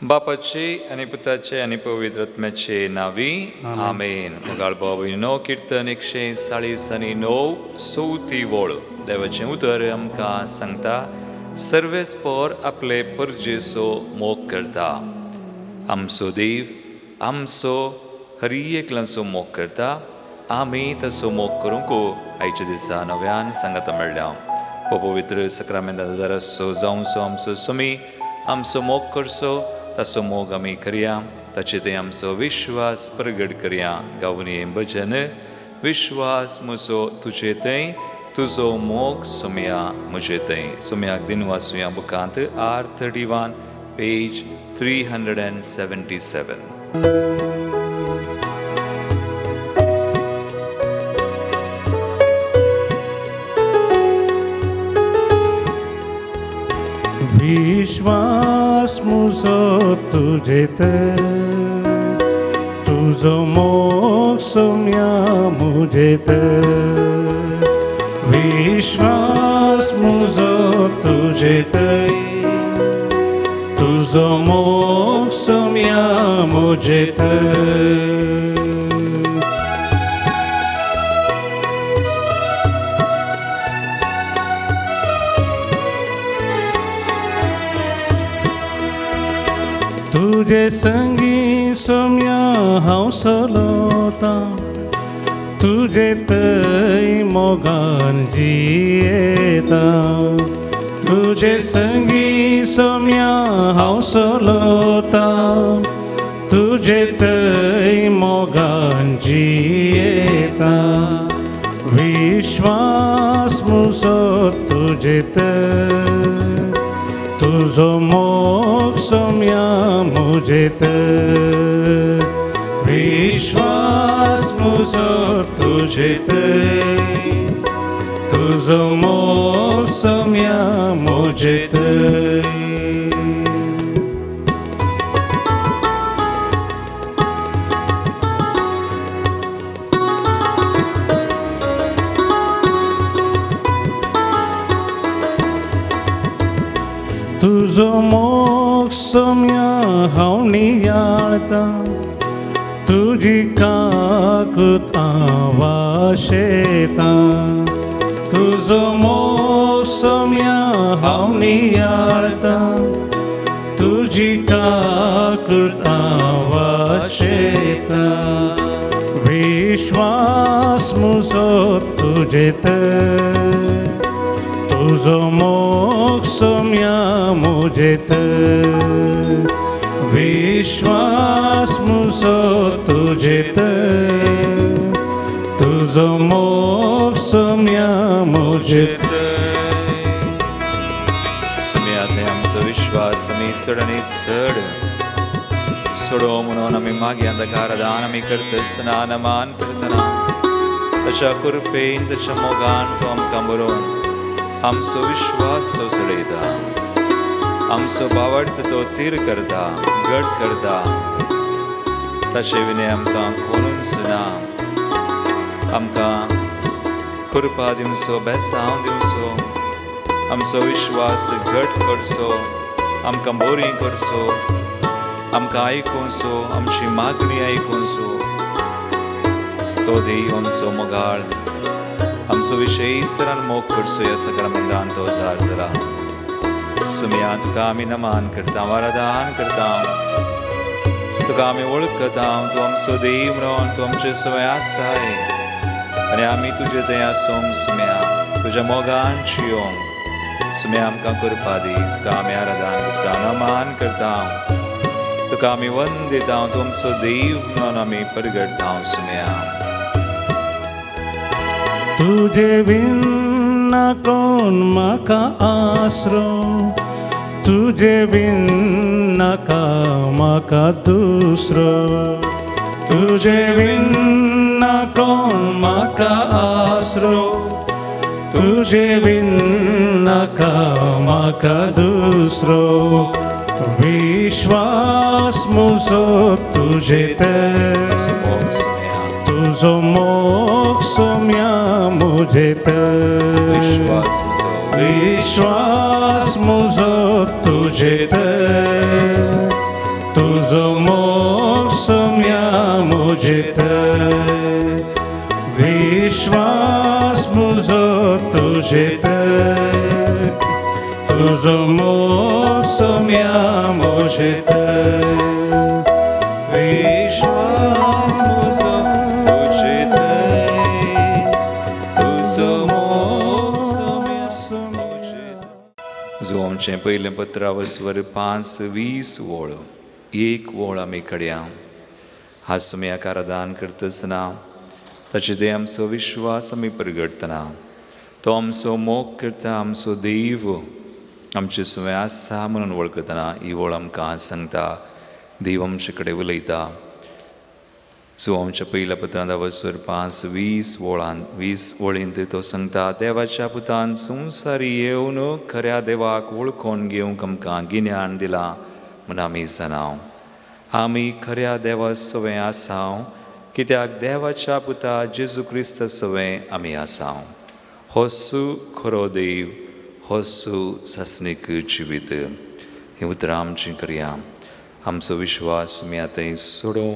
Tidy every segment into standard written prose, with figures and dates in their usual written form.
बापाचे आणि पुताचे आणि पवित्रात्म्याचे नावी आमेन. मोगाळ बाबी नो कीर्तन 140 चौथी वळ. देवाचें उतर आमकां सांगता, सर्वेस्पोर आपले परजेचो मोग करता. आमचो देव आमचो हर एकल्यांचो मोग करता. आमी तसो मोग करूंक आयच्या दिसा नव्यान सांगाता मेळ्ळ्या. हो पवित्र सक्रामेंताचो जरासो जावचो आमचो सुमी आमचो मोग करचो. तसो मोग आमी करया, ताचे ते आमचो विश्वास प्रगट करया. गावनी भजन विश्वास म्हजो तुजे थंय, तुजो मोग सुमया म्हजे थंय. सुमयाक दिन वाचुया बुकांत R31 पेज 377. विश्वास मुझो तुझेत, तुझो मोग सोम्या मुझेत. विश्वास मुझो तुझेत, तुझो मोग सोम्या मुझेत. तुझे संगी सोम्या हांव चलोता, तुझे थंय मोगान जियेता. तुझे संगी सोम्या हांव चलोता, तुझे थंय मोगान जियेता. विश्वास म्हजो तुजेत, तुझो मोग सोम्या मुझेत. विश्वास म्हजो तुजेत, तुझो मोग सोम्या मुझेत. तुझो मोग सोम्या हांव नियाळता, तुजी काकूत आवाशेता. तुझो मोग सोम्या हांव नियाळता, तुजी काकूत आवाशेता. विश्वास म्हजो तुजेत, तुझो मोग सोम्या मुझेत. विश्वास म्हजो तुजेत, तुझो मोग सोम्या मुझेत. सुमयातले आमचो विश्वास आमी चड आनी चड सोडो म्हणून आमी मागे अंधकारादान आमी करतना नमान करतना ताच्या कृपेन ताच्या मोगान तो आमकां बरोवन आमचो विश्वास तो चडयता. आमचो बावट तो तीर करता, घट करता. ताचे विने आमकां कोणूच ना. आमकां कृपा दिवचो, बेसांव दिवचो, आमचो विश्वास घट करचो, आमकां बरी करचो, आमकां आयकुचो, आमची मागणी आयकुचो. तो देव आमचो मोगाळ आमचो विशय इसरान मोग करचो. ह्या सक्रामेंतान तो जार जाला. सुमया तुका आमी नमान करता, वरदान करता. तुका आमी वळखता, तूं आमचो देव म्हणून, तूं आमचे सवय आसाय. आनी आमी तुजे थंय आसूंक सुमया, तुज्या मोगान जियोंक. सुमया आमकां कृपा दी. तुका आमी आराधना करता, नमान करता. तुका आमी वंदिता, तूं आमचो देव म्हणून आमी परगडता. सुमया तुझे विना कोण म्हाका आसरो, तुझे विना का म्हाका दुसरो. तुझे विना कोण म्हाका आसरो, तुझे विना का म्हाका दुसरो. विश्वास म्हजो तुजेत, तुझो मोग सोम्या मुझेत. विश्वास म्हजो तुजेत, तुझो मोक्ष म्या मुझे तर विश्वास मुझो तुझे तर तुझो मोक्ष म्या मुझे तर विश्वास मुझो तुझे तर तुझो मोक्ष म्या मुझे तर. जो आमचें पयलें पत्रावस्वर 5:20 वोळ एक वोळ आमी कड्या हांसून आकारादान करतना ताचे ते आमचो विश्वास आमी परगडतना तो आमचो मोग करता आमचो देव आमचे सुवें आसा म्हणून वळखतना ही वोळ आमकां सांगता. देव आमचे कडेन उलयता. सो आमच्या पयल्या पत्रांत वस्वर 5:20 वोळींत तो सांगता देवाच्या पुतान संवसारी येवन खऱ्या देवाक वळखून घेवंक आमकां गिन्यान दिलां म्हूण आमी जाणाव. आमी खऱ्या देवा सवें आसाव कित्याक देवाच्या पुता जेजू क्रिस्त सवें आमी आसाव. होसू खरो देव होसू सासणीक जिवीत. ही उतरां आमची करया. आमचो विश्वास आमी आतां सोडूं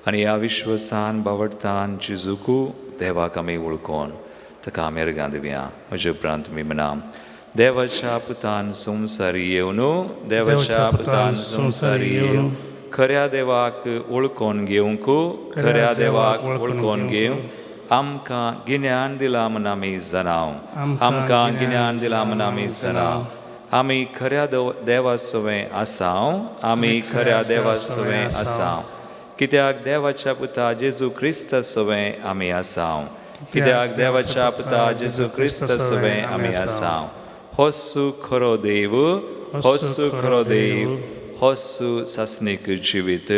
आनी ह्या विश्वासान बावडटान जेजूकू देवाक आमी वळखून ताका आमी अर्गां दिवया. म्हजे उपरांत तुमी म्हणा देवाच्या पुतान संवसारी येवन देवाच्या पुतान संवसारी येवन खऱ्या देवाक वळखून घेवंक खऱ्या देवाक वळखून घेवंक आमकां गिन्यान दिलां म्हूण आमी जाणाव. आमकां गिन्यान दिलां म्हूण आमी जाणाव. आमी खऱ्या देवा सवें आसाव. आमी खऱ्या देवा सवें आसाव कित्याक देवाच्या पुता जेजू क्रिस्त सवें आमी आसाव. कित्याक देवाच्या पुता जेजू क्रिस्त सवें आमी आसाव. होसू खरो देव होसू खरो देव होसू सासणीक जिवीत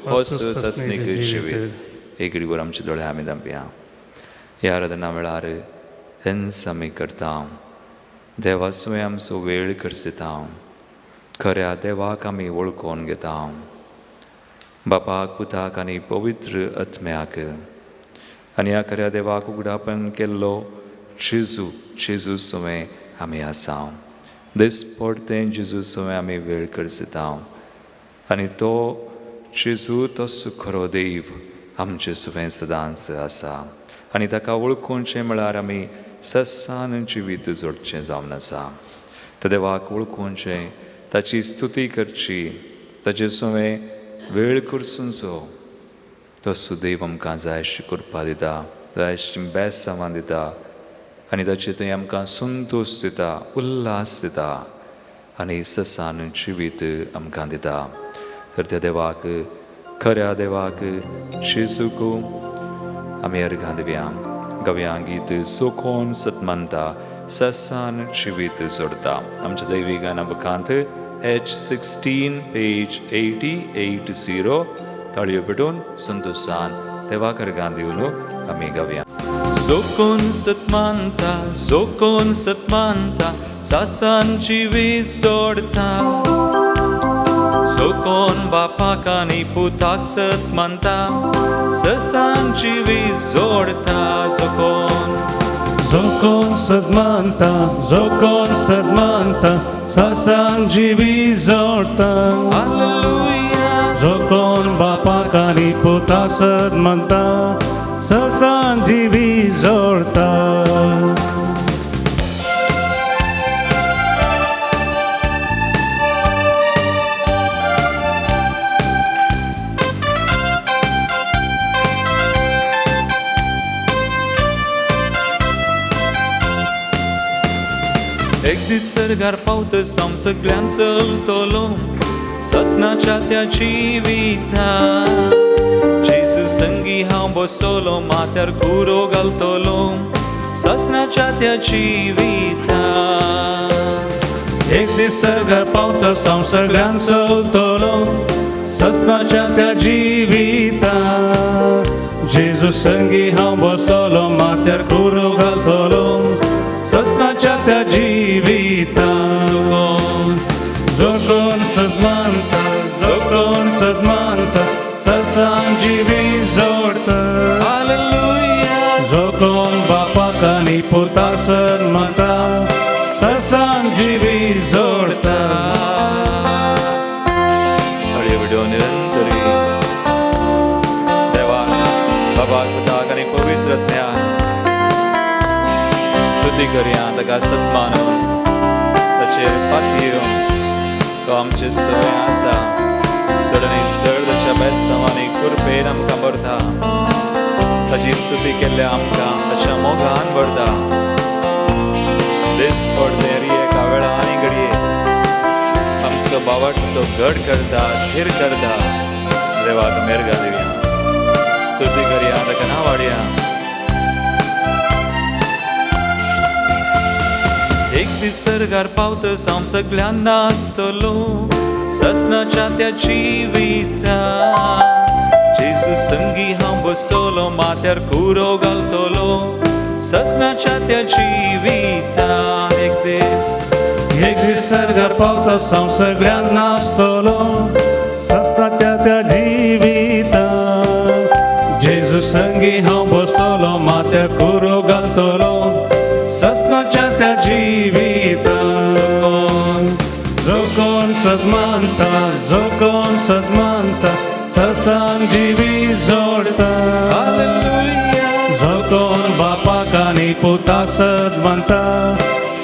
होसू सासणीक जिवीत. एक घडीवर आमचे दोळे आमी धांपया. ह्या आराधना वेळार हेंच आमी करता. देवा सुवें आमचो वेळ करसिता. खऱ्या देवाक आमी वळखून घेता. बापाक पुताक आनी पवित्र आत्म्याक आनी ह्या खऱ्या देवाक उगडापण केल्लो जेजू सुवें आमी आसाव. दिसपडतें जेजू सुवें आमी वेळ करसिता आनी तो जेजू तसो खरो देव आमचे सुवें सदांच आसा आनी ताका वळखूनचें म्हळ्यार आमी ससान जिवीत जोडचें जावन आसा. त्या देवाक वळखूनचें ताची स्तुती करची ताचे सुवें वेळ करचो तसो देव आमकां जायशी करपा दिता जायशी बेसांवां दिता आनी ताचे थंय आमकां संतोश दिता उल्हास दिता आनी ससान जिवीत आमकां दिता. तर त्या देवाक खऱ्या देवाक जेजूक आमी अर्गां दिवया. गव्या गीत सोखोन सतमंता ससान जिवीत जोडता. आमच्या दैवी गाना बकांत H16 पेज 8080 ताळयो पेटून संतोषान देवाक अर्गां दिवन आमी गव्या. जोकोन सतमानता सासान जिवीत जोडता. जोकोन बापाक आनी पुताक सतमानता ससान जिवीत जोडता. जोकोन सदमानता सासान जिवीत जोडटा. जोकोन बापाक आनी पुताक सदमानता ससान जिवीत जोडटा. एक दीस सरगार पावतस हांव सगळ्यान चलतलो ससनाच्या त्या जिविता. जेजू संगी हांव बसतलो माथ्यार कुरो घालतलो ससनाच्या त्या जिविता. एक दीस सरगार पावतस हांव सगळ्यान चलतलो ससनाच्या त्या जिविता. जेजू संगी हांव बसतलो माथ्यार कुरो घालतलो ससनाच्या त्या जिविता. जोकोन सदमानता ससान जिवीत जोडटा. जोकोन बापाक आनी पुताक सदमानता ससान जिवीत जोडटा. हळयो निरंतर करया ताका सन्मानून ताचेर पातयेवन तो आमचे सवय आसा सडनी सड ताच्या बेसांवांनी कुरपेन आमकां भरता ताची स्तुती केल्ल्या आमकां ताच्या मोगान भरता दिसपट देरी एका वेळा आनी घडये आमचो बावट तो घड करता थीर करता देवाक मेरगा दिवया स्तुती करया ताका नांव वाडया एक दीस सरगार पावतस हांव सगळ्यांक नाचतलो ससनाच्या त्या जिवितान जेजू संगी हांव बसतलो माथ्यार कुरो घालतलो ससनाच्या त्या जिवितान एक दीस सरगार पावतस हांव सगळ्यांक नाचतलो ससनाच्या त्या जिवितान जेजू संगी हांव बसतलो माथ्यार कुरो घालतलो ससनाच्या त्या जिवितान जो कोण सदमानता ससांग जिवी जोडता जो कोण बापाक आनी पुताक सदमानता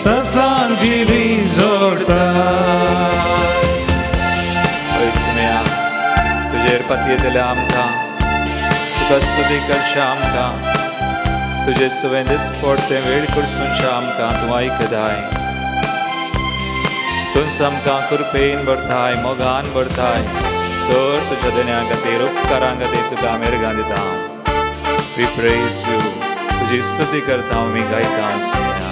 ससांग जिवी जोडता तुजेर पातयेतल्या आमकां तुका स्तुती करच्या आमकां तुजे सवय दिसपट तें वेळ करसूनच्या आमकां तूं आयकताय तुंच आमकां कृपेन भरताय मोगान भरताय सर तुज्या देण्या खातीर उपकारां खातीर तुका मेरगां दिता वी प्रेज यू तुजी स्तुती करता आमी गायता सुमया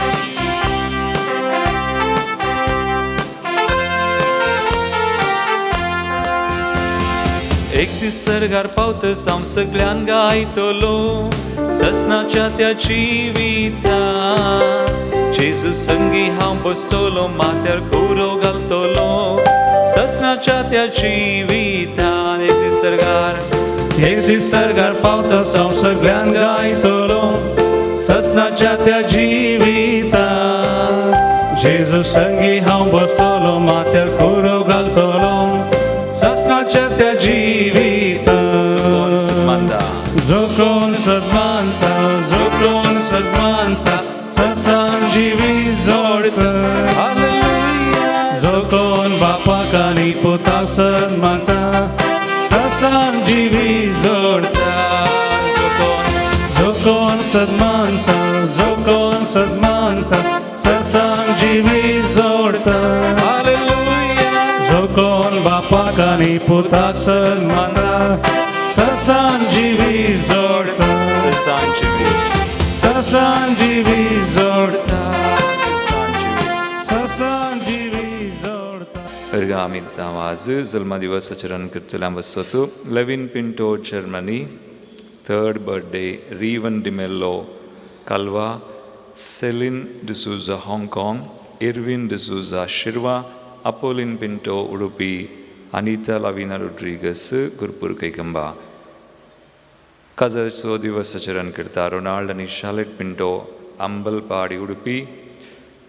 एक दीस सरगार पावतस हांव सगळ्यांक गायतलो ससनाच्या त्या जिवितान जेजू संगी हांव बसतलो माथ्यार कुरो घालतलो ससनाच्या त्या जिवितान एक दीस सरगार पावतस हांव सगळ्यांक गायतलो ससनाच्या त्या जिवितान जेजू संगी हांव बसतलो माथ्यार कुरो घालतलो ससनाच्या त्या जिवितान जो कोण सदमानता ससांग जिवी जोडता जो कोण बापाक आनी पुताक सदमानता ससांग जिवी जोडता जो कोण सदमानता ससांग जिवी जोडता जो कोण बापाक आनी पुताक सदमानता ससांग जिवी जोडता ससांग जिवी जोडता आमी दिता आज जल्म दिवस आचरण करतल्या बसतो Levin Pinto Germany 3rd birthday Reevan D'Mello Kalwa Celine D'Souza Hong Kong Irwin D'Souza Shirva Apoline Pinto Udupi Anita Lavina Rodrigues Gurpur Kaikamba काजरचो दिवस आचरण करता रोनाल्ड आनी Charlotte Pinto Ambalpadi Udupi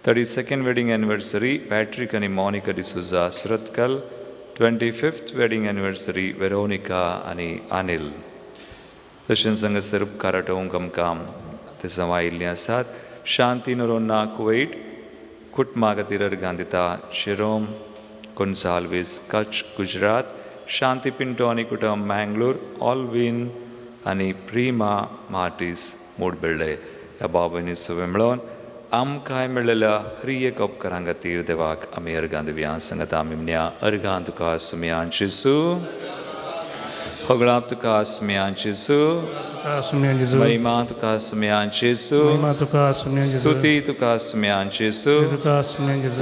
32nd wedding anniversary Patrick आनी Monica D'Souza Surathkal 25th wedding anniversary Veronica आनी अनिल तशेंच हांगासर उपकाराटोवंक आमकां ते आयिल्लीं आसात शांती नोरोन्ना कुवेट कुटुंबा खातीर अर्गां दिता शेरोम कोन्साल्वीस कच्छ गुजरात शांती पिंटो आनी कुटुंब मँगलोर ऑलविन आनी प्रिमा मार्टीस मोडबिल्डे ह्या बाबांनी सगळे मेळोन आमकां मेळिल्ल्या हर एक उपकारां खातीर देवाक आमी अर्गां दिवया सांगात आमी म्हणया अर्गां तुका सुमयांची सू होगळाप तुका सुमयांची सू महिमा तुका सुमयांची सू स्तुती तुका सुमयांची सू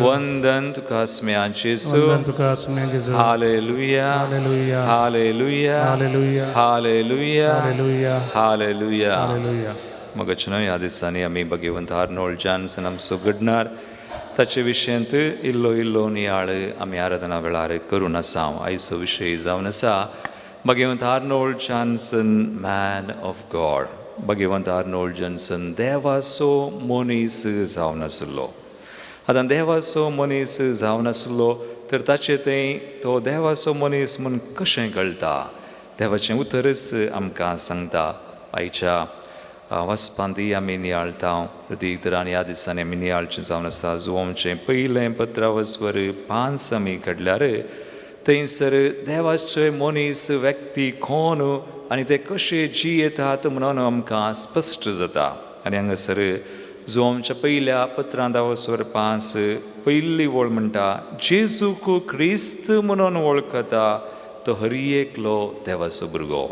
वंदन तुका सुमयांची सू हालेलुया हालेलुया हालेलुया हालेलुया मगचनो ह्या दिसांनी आमी भगवंत आर्नोल्ड जॉन्सन आमचो घडणार ताचे विशयांत इल्लो इल्लो नियाळ आमी आराधना वेळार करून आसा आयचो विशय जावन आसा भगवंत Arnold Johnson man of God भगवंत आर्नोल्ड जॉन्सन देवाचो मनीस जावन आसलो आतां देवाचो मनीस जावन आसलो तर ताचे थंय तो देवाचो मनीस म्हूण कशें कळटा देवाचें उतरच आमकां सांगता आयच्या वसपांती आमी नियाळटा प्रतीक तरान ह्या दिसांनी आमी नियाळचें जावन आसा जुवोमचें पयलें पत्रावस्वर 5 आमी काडल्यार थंयसर देवाचे मनीस व्यक्ती कोण आनी ते कशे जियेतात म्हणून आमकां स्पश्ट जाता. आनी हांगासर जुवोमच्या पयल्या पत्रांत वस्वर 5 पयली वळ म्हणटा जेजूक क्रिस्त म्हणून वळखता तो हर एकलो देवाचो भुरगो.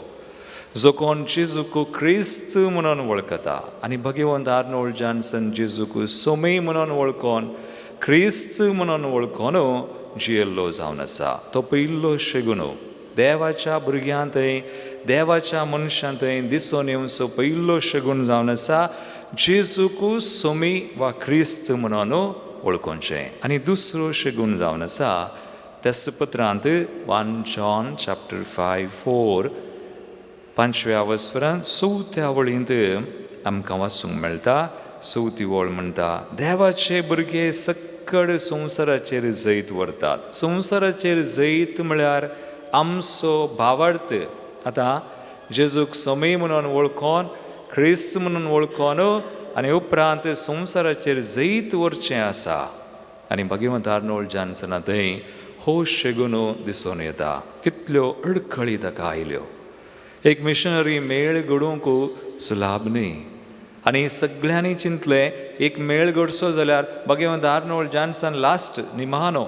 जो कोण जेजूक क्रिस्त म्हणून वळखता आनी भगवंत आर्नोल्ड जॉन्सन जेजूक सोमी म्हणून वळखोन क्रिस्त म्हणून वळखोन जियेल्लो जावन आसा. तो पयलो शेगून देवाच्या भुरग्यांतय देवाच्या मनशांतय दिसून येवचो पयलो शेगून जावन आसा जेजूक सोमी वा क्रिस्त म्हणून वळखोवचें. आनी दुसरो शेगून जावन आसा त्याच पत्रांत 1 John chapter 5:4 5व्या वस्वरांत 4थ्या वळींत आमकां वाचूंक मेळटा. 4थी वळ म्हणटा देवाचे भुरगे सक्कड संवसाराचेर जैत व्हरतात. संवसाराचेर जैत म्हळ्यार आमचो भावार्थ. आतां जेजूक सोमी म्हणून वळखोन क्रिस्त म्हणून वळखोन आनी उपरांत संवसाराचेर जैत व्हरचें आसा. आनी भगवंत आर्नोल्ड जॉन्सना थंय हो शेगून दिसून येता. कितल्यो अडखळी ताका आयल्यो. एक मिशनरी मेळ घडोवंक सुलाभ न्ही. आनी सगळ्यांनी चिंतलें एक मेळ घडचो जाल्यार भगवंत आर्नोल्ड जॉन्सन लास्ट निमानो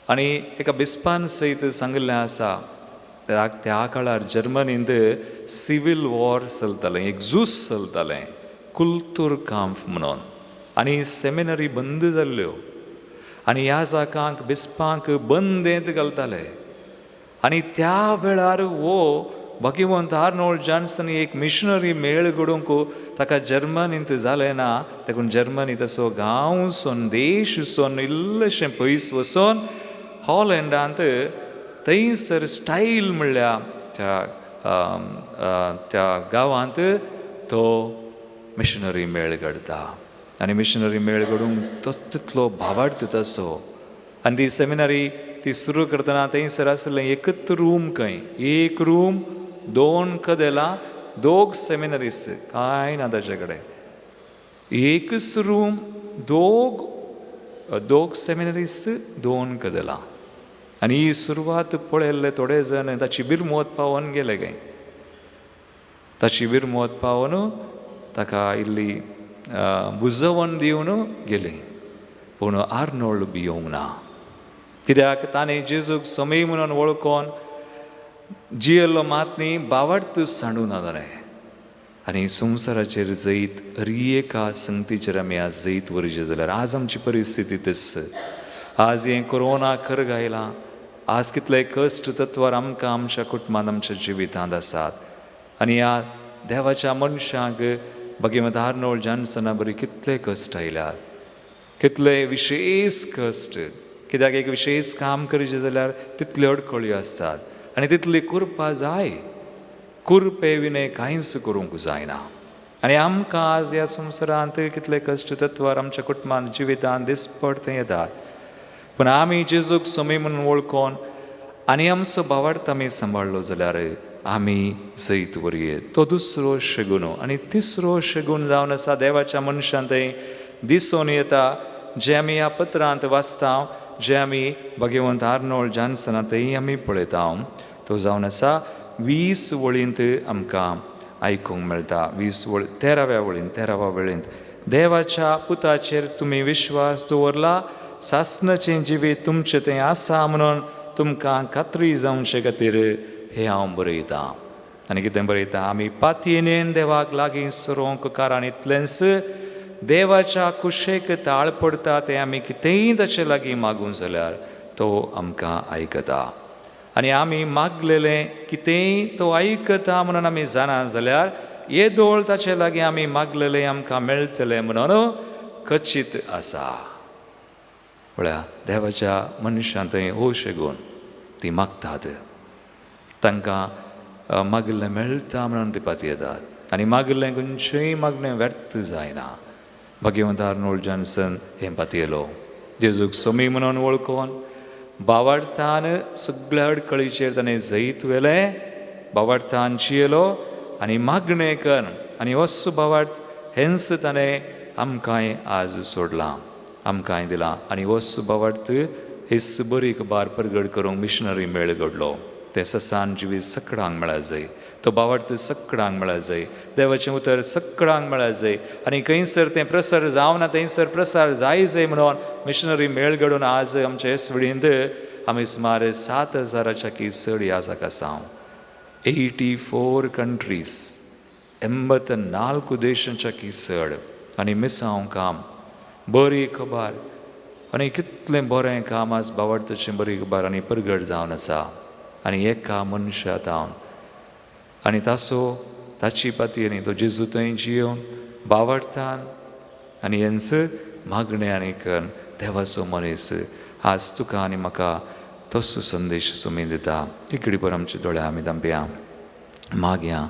आनी एका बिस्पान सयत सांगिल्लें आसा त्या काळार जर्मनींत सिवील वॉर चलतालें. एक झूज चलतालें कुल्तूर कांफ म्हणून. आनी सेमिनरी बंद जाल्ल्यो आनी ह्या जागांक बिस्पांक बंदेंत घालताले. आनी त्या वेळार वो भगवंत आर्नोल्ड जॉन्सन एक मिशनरी मेळ घडोवंक ताका जर्मनींत जालें ना. देखून जर्मनी तसो गांव सोन देश सोन इल्लेशें पयस वचोन हॉलँडांत थंयसर स्टायल म्हणल्यार त्या गांवांत तो मिशनरी मेळ घडता. आनी मिशनरी मेळ घडोवंक तो तितलो भावार्थ तसो. आनी ती सेमिनरी ती सुरू करतना थंयसर आसलें एकच रूम खंय एक रूम 2 कदेलां 2 सेमिनरिस्ट कांय ना ताचे कडेन. एकच रूम 2 सेमिनरिस्ट 2 कदेलां. आनी ही सुरवात पळयल्ले थोडे जण ताची बिरमोत पावोन गेले काय. ताची बिरमोत पावोन ताका इल्ली बुजवण दिवन गेली. पूण आर्नोल्ड भियोंक ना. कित्याक ताणें जेजूक सोमी म्हणून वळखोन जियेल्लो मात न्ही भावार्थ सांडून जालें. आनी संवसाराचेर जैत हर एका संगतीचेर आमी आज जैत व्हरचें जाल्यार आज आमची परिस्थिती तस. आज हें कोरोना खर आयलां. आज कितले कश्ट तत्वार आमकां आमच्या कुटुंबांत आमच्या जिवितांत आसात. आनी ह्या देवाच्या मनशांक भगवंत आर्नोल्ड जॉन्सना बरी कितले कश्ट आयल्यात. कितले विशेष कश्ट. कित्याक एक विशेष काम करचें जाल्यार तितल्यो अडखळ्यो आसतात आनी तितली करपा जाय. कुरपे विने कांयच करूंक जायना. आनी आमकां आज ह्या संवसारांत कितले कश्ट तत्वार आमच्या कुटुंबांत जिवितांत दिसपट थंय येतात. पूण आमी जेजूक सोमी म्हणून वळखोन आनी आमचो भावार्थ आमी सांबाळलो जाल्यार आमी जैत व्हरये. तो दुसरो शेगून. आनी तिसरो शेगून जावन आसा देवाच्या मनशांत दिसून येता जे आमी ह्या पत्रांत वाचता जे आमी भगवंत आर्नोल्ड जॉन्सनांतय आमी पळयता. तो जावन आसा 20 वळींत आमकां आयकूंक मेळटा. 20 वळ 13व्या वळींत देवाच्या पुताचेर तुमी विश्वास दवरला सासणाचें जिवीत तुमचें तें आसा म्हणून तुमकां खात्री जावचे खातीर हें हांव बरयतां. आनी कितें बरयता आमी पातयेन देवाक लागीं सरोंक कारण इतलेंच देवाच्या कुशेक ताळ पडटा तें आमी कितेंय ताचे लागीं मागूं जाल्यार तो आमकां आयकता. आनी आमी मागलेलें कितेंय तो आयकता म्हणून आमी जाणा जाल्यार येदोळ ताचे लागीं आमी मागलेलें आमकां मेळटलें म्हणून खचीत आसा. म्हळ्यार देवाच्या मनशांत हो शेगून ती मागतात. तांकां मागिल्लें मेळटा म्हणून ती पातयेतात आनी मागिल्लें खंयचेंय मागणें व्यर्थ जायना. भगवंत आर्नोल्ड जॉन्सन हें पातयेलो. जेजूक सोमी म्हणून वळखोन भावार्थान सगळ्या अडखळीचेर ताणें जैत वेलें. भावार्थान जियेलो आनी मागणें कर आनी होच भावार्थ हेंच ताणें आमकांय आज सोडलां, आमकांय दिलां. आनी होच भावार्थ हेस बरी खबर परगट करूंक मिशनरी मेळ घडलो. ते ससान जिवी सगळ्यांक मेळा जाय, तो भावार्थ सगळ्यांक मेळा जाय, देवाचें उतर सगळ्यांक मेळा जाय. आनी खंयसर तें प्रसार जावना थंयसर प्रसार जाय म्हणून मिशनरी मेळ घडोवन आज आमचे हेसवडींत आमी सुमार 7,000च्या चड ह्या जाका सावन 84 कंट्रीज 84 देशांच्या चड आनी मिसांव काम, बरी खबर आनी कितलें बरें काम आज भावार्थाचें बरी खबर आनी परगट जावन आसा. आनी एका मनशांत हांव आनी ताची पातयेनी तो जेजू थंय जियोवन भावार्थान आनी हेंच मागणें आनी देवाचो मनीस आज तुका आनी म्हाका तसो संदेश सुमी दिता. इकडे पर आमचे दोळे आमी धांपया, मागया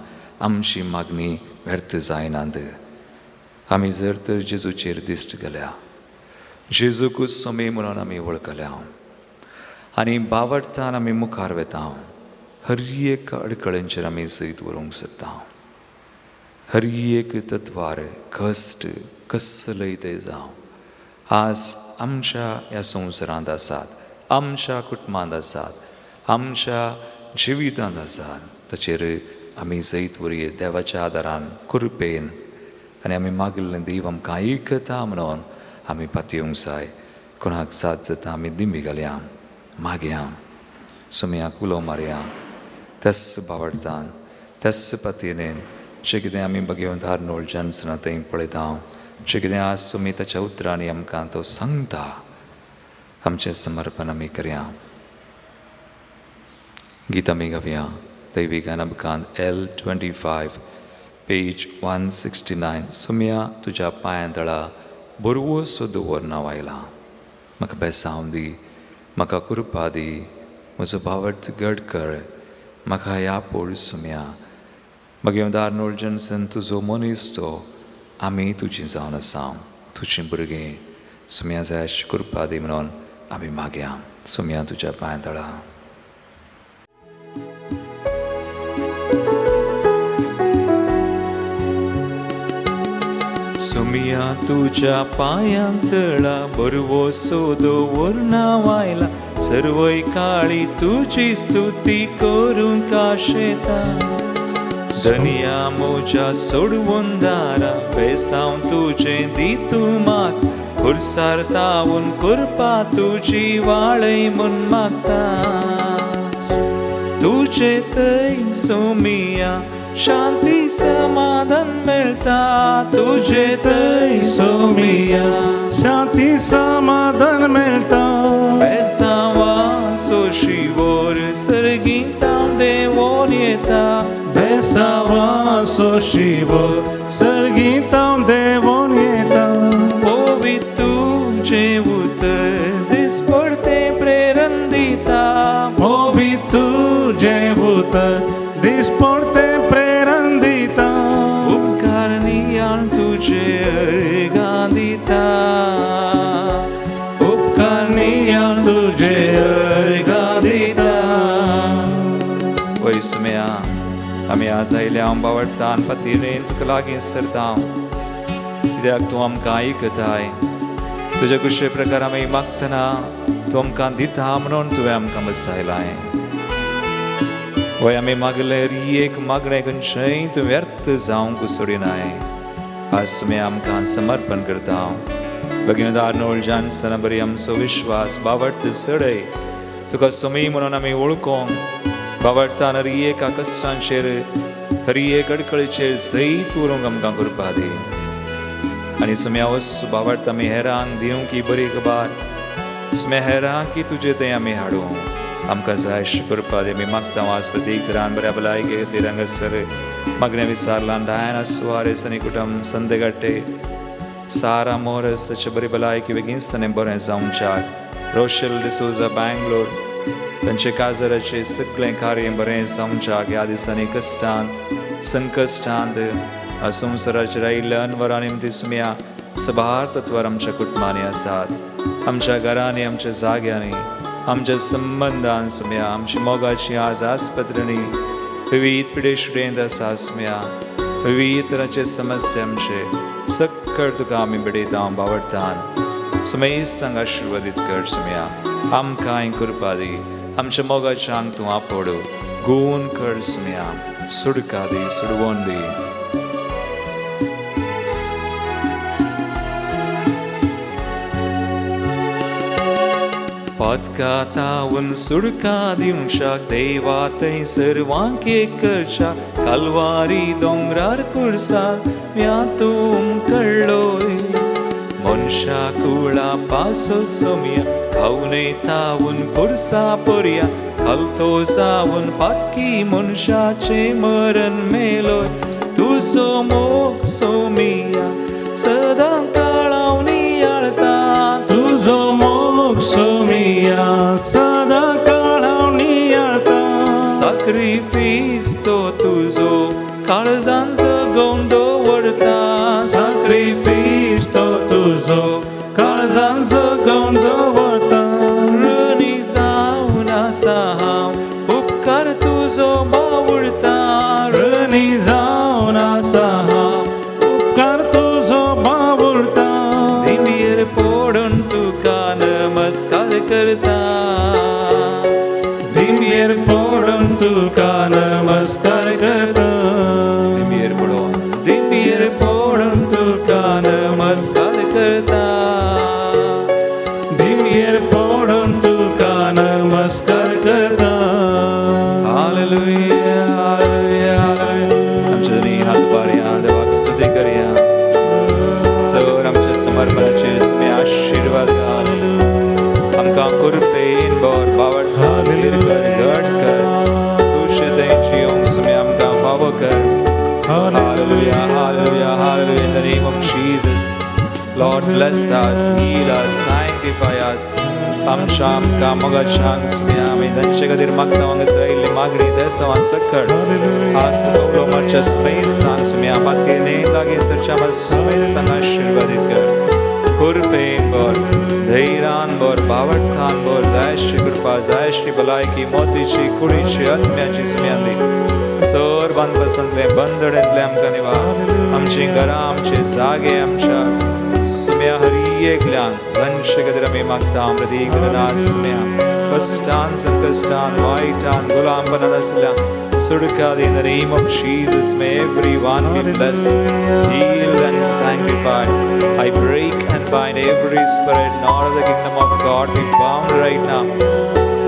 आमची मागणी व्यर्थ जायनात. आमी जर तर जेजूचेर दिश्ट गेल्या, जेजूकूच सोमी म्हणून आमी वळखल्या आनी भावार्थान आमी मुखार वेता, हर एक अडखळ्यांचेर आमी सयत व्हरूंक सोदता. हर एक तत्वार कश्ट कसलय ते जावं आज आमच्या ह्या संवसारांत आसात, आमच्या कुटुंबांत आसात, आमच्या जिवितांत आसात, ताचेर आमी सयत व्हरये देवाच्या आदारान कृपेन. आनी आमी मागिल्लें देव आमकां आयकता म्हणून आमी पातयेवंक जाय. कोणाक साथ जाता आमी दिमी घालया, मागया, सुमयाक उलो मारया. तेच भावार्थान तेच पातयेन जें कितें आमी भगवंत आर्नोल्ड जॉन्सना थंय पळयता, जें कितें आज सुमी ताच्या उतरांनी आमकां तो सांगता, आमचें समर्पण आमी करया. गीत आमी गावया. दैवी गानबकांत L25 पेज 169. सुमया तुज्या पांयां तळा बरवो सो दवर नांव आयलां. म्हाका बेसांव दी, म्हाका कृपा दी, म्हजो भावार्थ घट कर, म्हाका ह्या पोळ सुमया. भगवंत आर्नोल्ड जॉन्सन तुजो मनीस तो, आमी तुजीं जावन आसा, तुजीं भुरगीं. सुमया जाय अशी कृपा दी म्हणून आमी मागया. सुमया तुज्या पांयां तळा. सुमया तुज्या पांयां तळा बरवो सोदो वरनांव आयला, सर्वय काळी तुजी स्तुती करूंक आशेता. धनिया मोजा सोडवून दारा बेसांव तुजें दितू मात, खुर्सार तावून कृपा तुजी वाळय म्हूण मागता. तुजे थंय सुमया शांती समाधान मेळटा, तुजे थंय सुमया शांती समाधान मेळटा. बेसांवा सोशीवर सर्गीतां देवोन येता, बेसांवा सोशीवर सर्गीतां देवोन येता. ओवी तुजें उतर दिसपडते प्रेरण दिता, ओवी तुजें उतर दिसपडते प्रेरण दिता. उपकार नियाळ तुजेर गांदिता, उपकार नियाळ तुजेर गांदिता. वय सुमया आमी आज आयल्या भावार्थान पातयेन तुका लागीं सरता, कित्याक तूं आमकां आयकताय. तुज्या कुशे प्रकार आमी मागतना तूं आमकां दिता म्हणून तुवें आमकां बसयलाय. वय आमी मागले एक मागणें खंयचेंय तूं व्यर्थ जावंक सोडिनाय. आज सुमया आमकां समर्पण करता. भगवंत आर्नोल्ड जॉन्सन बरी आमचो विश्वास भावार्थ चडय तुका सुमी म्हणून आमी वळखोंक, भावार्थान हर एका कश्टांचेर हर एक अडखळीचेर जैत व्हरूंक आमकां कृपा दी. आनी सुमया वच भावार्थ आमी हेरांक दिवंक ही बरी खबर, सुमया हेरांक की तुजे थंय आमी हाडूं. आमकां जाय अशी कृपा दी. आमी मागता आज प्रत्येक घरान बऱ्या भलायके खातीर हांगासर मागण्या विचारलां. डायना सुवारेस आनी कुटुंब संदेगाटे सारा मोरस ताचे बरी भलायकी बेगीनसाने बरें जावंच्याक. रोशेल डिसोजा बँगलोर तांचे काजराचे सगळें कार्य बरें जावंच्याक. ह्या दिसांनी कश्टांत संकश्टांत संवसाराचेर आयिल्ल्या अनवरां निमती सुमया सबार तत्वार आमच्या कुटुंबांनी आसात, आमच्या घरांनी, आमच्या जाग्यांनी, आमच्या संबंधान सुमया. आमची मोगाची आज आसपत्रांनी विविध पिडेशडेंत आसा सुमया. विविध तरांचे समस्या आमचे सकळ तुका आमी बेडयता बावडटान सुमेज सांग आशिर्वादीत कर सुम्या आमकां कृपा दी आमच्या मोगाच्या आंग तूं आपड गुण कर सुम्या सुडका दी सुडवून दी पातकातावन सुडका दिवशाक देवा थंय सर्वांक एक करच्या कालवारी दोंगरार कुर्सा म्या तूं कळ्ळोय मनशा कुळा पासो सोम्या खावने तावून कुर्सा पर्या खालतो सावन पातकी मनशाचे मरण मेलोय तुजो मोग सोमिया सदां काळावनी आळता तुझो मोग सोमिया सदा काळावनी आळता साक्रिफीस तो तुजो काळजान जगोवन दवरता साक्रिफीस तो तुझो काळजान जगोवन दवरता रणी जावन आसा हांव उपकार तुजो बावडटा रणी जावन आसा हांव उपकार तुजो बावडटा दिंबेर पडून तुका नमस्कार करता दिंबेर पडून तुका नमस्कार करता दिंबेर पडून तुका नमस्कार करता दिंबेर पडून तुका नमस्कार करता हालेलुया हालेलुया आमच्या दोन्ही हात बऱ्या देवाक स्तुती करया सर आमच्या समर्पणाचेर तुमी आशीर्वाद घाल आमकां कृपेन बर बावडटा घट कर तुझे थंय जियोंक तुमी आमकां फावो कर Hallelujah, hallelujah, hallelujah. In the name of Jesus, Lord, bless us, heal us, sanctify us. आमच्या मोगाच्या सुम्या आमी तांचे खातीर मागता हांगासर आयिल्ली मागणी देसावान सकट आज तुका उलोवपाच्या सुमेस्तान सुम्या मातयेने लागींसरच्या सुमेस्तान आशिर्वादीत कर कृपेन बर धैर्यान बर बावडटान बर जाय अशी कृपा जाय अशी भलायकी मोतीची कुडीची आत्म्याची सुम्यान दी सर बांदपसंतले बंदड्यांतले आमकां निवा आमची घरां आमचे जागे आमच्या सुम्या हरी एकल्यांक धनशे खातीर आमी मागता प्रतीक सुम्या कश्टान वायटान गुलामपणान आसल्या सुडका दी in the name of Jesus may everyone be blessed healed and sanctified I break and bind every spirit not of the kingdom of God be bound right now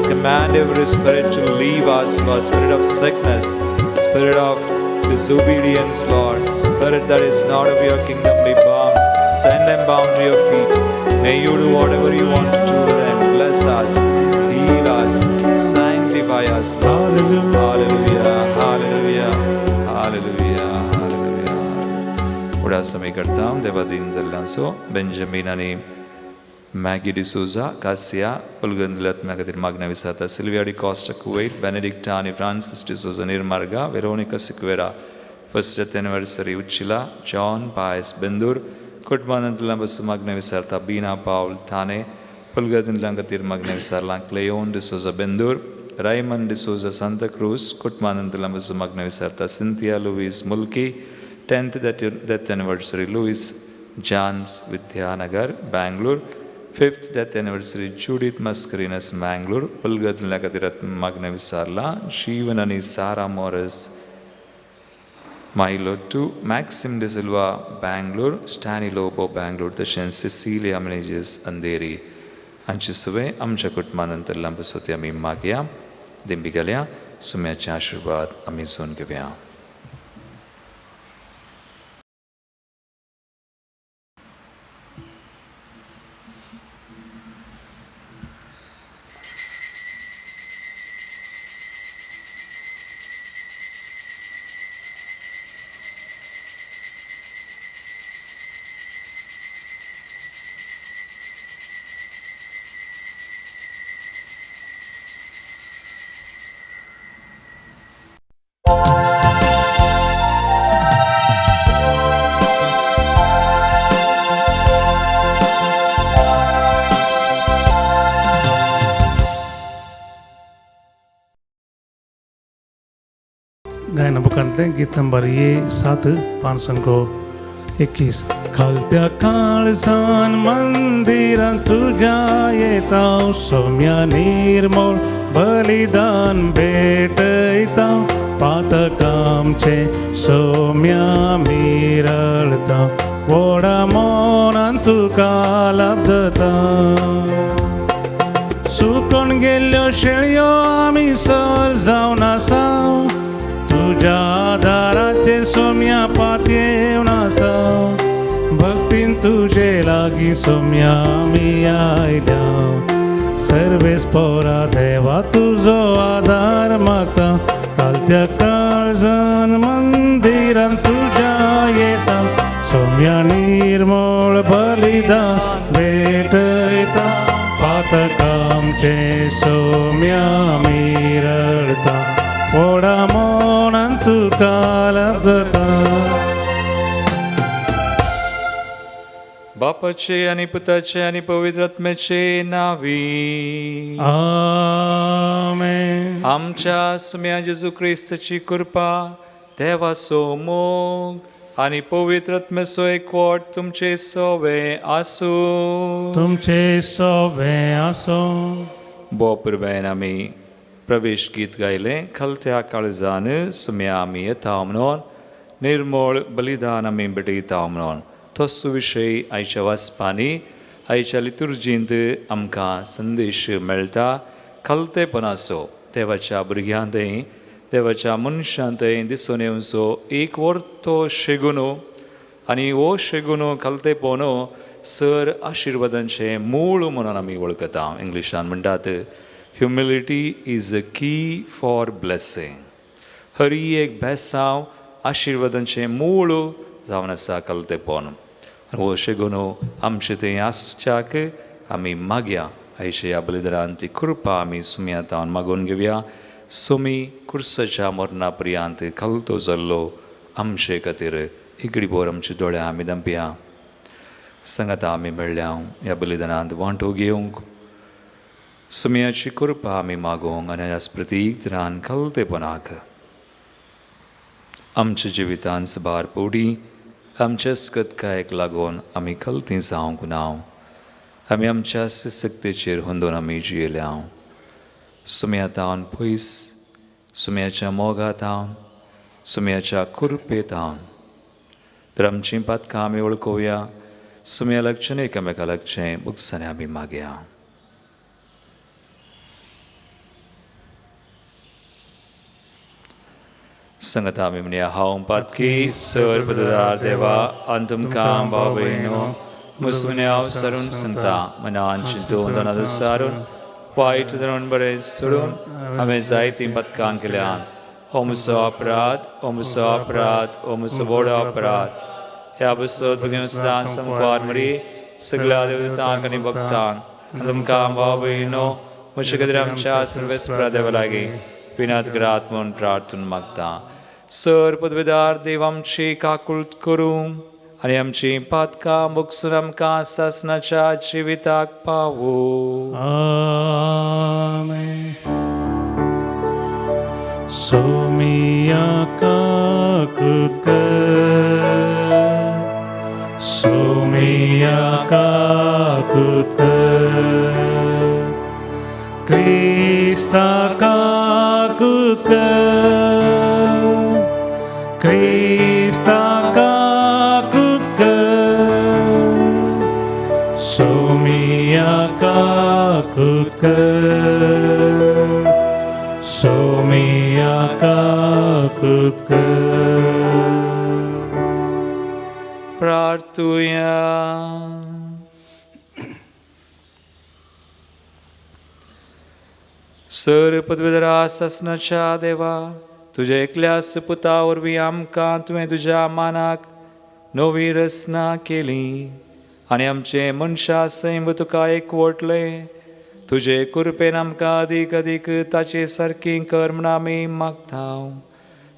command every spirit to leave us Lord spirit of sickness spirit of disobedience Lord spirit that is not of your kingdom be bound send them bound to your feet may you do whatever you want to do with them bless us heal us sanctify us Lord hallelujah hallelujah hallelujah hallelujah पुढा समय करता देवादीन जाल्ल्यांचो बेंजामीन आनी मॅगी डिसोजा कासिया पुलगंदलात्म्या खातीर मागण्या विचारता सिल्विया डी कॉस्टा कुवेट बेनेडिक्टा आनी Francis D'Souza Nirmarga Veronica Sequeira first death anniversary Ucchila John Pius Bendur कुटुंबानंतल्या बसू मागण्या विचारता बीना पावल ठाणे पुलगंदलां खातीर मागण्या विचारला क्लेओन डिसोजा बेंदूर रायमन डिसोजा सांता क्रूज कुटुंबानंतल्या बसू मागण्या विचारता सिंथिया लुईस मुल्की 10th death anniversary Louis Jans Vidyanagar Bangalore 5th death anniversary Judith Mascarenhas Mangalore पुलगंदला खातीर मागण्या विचारला जीवन आनी सारा Morris मायलो 2 Maxim de Silva Bangalore Stani Lobo Bangalore तशेंच Cecilia Menezes अंधेरी हांची सुवे आमच्या कुटुंबानंतरल्या बसोती आमी मागया दिंबी घालया सुम्याचे आशिर्वाद आमी सोन घेवया गायन आपण करते गीत नंबर 7 521. खालत्या काळजान मंदिरात तुझ्या येता सौम्या निर्मळ बलिदान भेटयता पातकामचे सौम्या मिरळता वोडा मोनान तुका लाभता सुकून गेल्यो शेळयो आमी सर जावन आसा तुझ्या आदाराचेर सौम्या पातयेवन आसा भक्तीन तुजे लागीं सौम्या आमी आयल्या सर्वेस्परा देवा तुजो आदार मागता कालत्या काळजान मंदिरान तुझ्या येता सौम्या निर्मळ बलिदान भेटयता पातकामचे सौम्या मिरळता वोडा मोनान तुका लाभता. बापाचे आणि पुताचे आणि पवित्र आत्म्याचे नावी. आमेन. आमच्या सुम्या जेजू ख्रिस्ताची कृपा देवाचो मोग आणि पवित्र आत्म्याचो एकवट तुमचे सोवे आसू. तुमचे सोवे आसो. बोपुरबायन आमी प्रवेश गीत गायले खालत्या काळजान सुम्या आमी येता म्हणून निर्मळ बलिदान आमी भेटयता म्हणून तो सुविशय आयच्या वाचपांनी आयच्या लितुर्जींत आमकां संदेश मेळटा खालतेपणाचो देवाच्या भुरग्यांतय देवाच्या मनशांतय दिसून येवचो एक वर्तो शेगुनो आनी हो शेगुनो खालतेपण सर आशिर्वादांचे मूळ म्हणून आमी वळखता. इंग्लिशान म्हणटात ह्युमिलिटी इज अ की फॉर ब्लेसिंग. हर एक बेसांव आशिर्वादांचे मूळ जावन आसा खालतेपण. हो शेगुनो आमचे थंय आसच्याक आमी मागया आयच्या ह्या बलिदानान ती कृपा आमी सुम्यातावन मागून घेवया. सुमी कुर्साच्या मरणा पर्यंत खालतो जाल्लो आमचे खातीर इकडी बोर आमचे दोळ्या आमी दंपया. सांगाता आमी मेळ्ळ्या ह्या बलिदानांत वांटो घेवंक सुमयाची कृपा आमी मागोवंक आनी ह्या प्रतीक तरान खालतेपणाक आमच्या जिवितांत सबार पोडी आमच्या सकतकायेक लागून आमी खालती जावंक नाव. आमी आमच्या सक्तेचेर हुंदून आमी जियेल्या. सुम्यातावन पयस सुम्याच्या मोगातावन सुम्याच्या कृपेतावन तर आमची पातकां आमी वळखुया. सुम्या लागचें एकामेका लागचें मुखार आमी मागया. सांगता आमी म्हणया हांव पातकी सर पददार देवा आनी तुमकां भाव भयणो मुसुने हांव सरून सांगता मनान चिंतून दोनाद सारून वायट धरून बरें सोडून हांवें जायतीं पथकां केल्यान हो म्हजो अपराध हो म्हजो अपराध हो म्हजो व्हडलो अपराध. ह्या बसत बगेन सदां संकवार मरी सगळ्या देवतांक आनी भक्तांक आनी तुमकां भाव भयणो म्हजे खातीर आमच्या सर्वेस्परा देवा लागीं विनात घरात म्हूण प्रार्थना मागता. सर पदवेदार देव आमची काकुळट करूं आनी आमची पातकां मुगसून आमकां सासणाच्या जिविताक पावो. आमेन. सोमिया काकुळट कर सोमिया काकुळट कर क्रिस्ता काकुळट कर क्रिस्ता काकुळट कर सोमिया काकुळट कर सोमिया काकुळट कर. प्रार्थुया. सर पदवेदारा सासणाच्या देवा तुज्या एकल्याच पुता वरवीं आमकां तुवें तुज्या मानाक नवी रचना केली आनी आमचे मनशा सैम तुका एकवटले. तुजे कृपेन आमकां अदीक अदीक ताचे सारकी कर म्हण आमी मागता.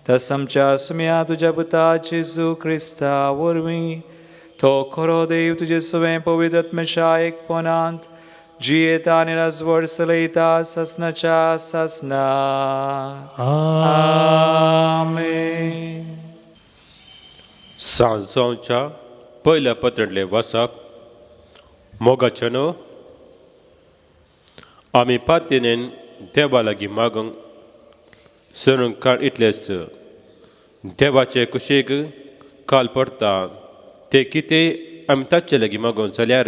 तस आमच्या सुम्या तुज्या पुता जेजू क्रिस्ता वरवीं तो खरो देव तुजे सवें पवित्र आत्म्याच्या एकपणांत जियेता आनी राजवड चलयता ससनाच्या ससना आमेन. सांजोवच्या पयल्या पत्रांतलें वाचप. मोगाचनो आमी पातयेन देवा लागीं मागूंक सोडूंक काळ इतलेंच. देवाचे कुशीक काल पडटा ते कितें आमी ताचे लागीं मागूंक जाल्यार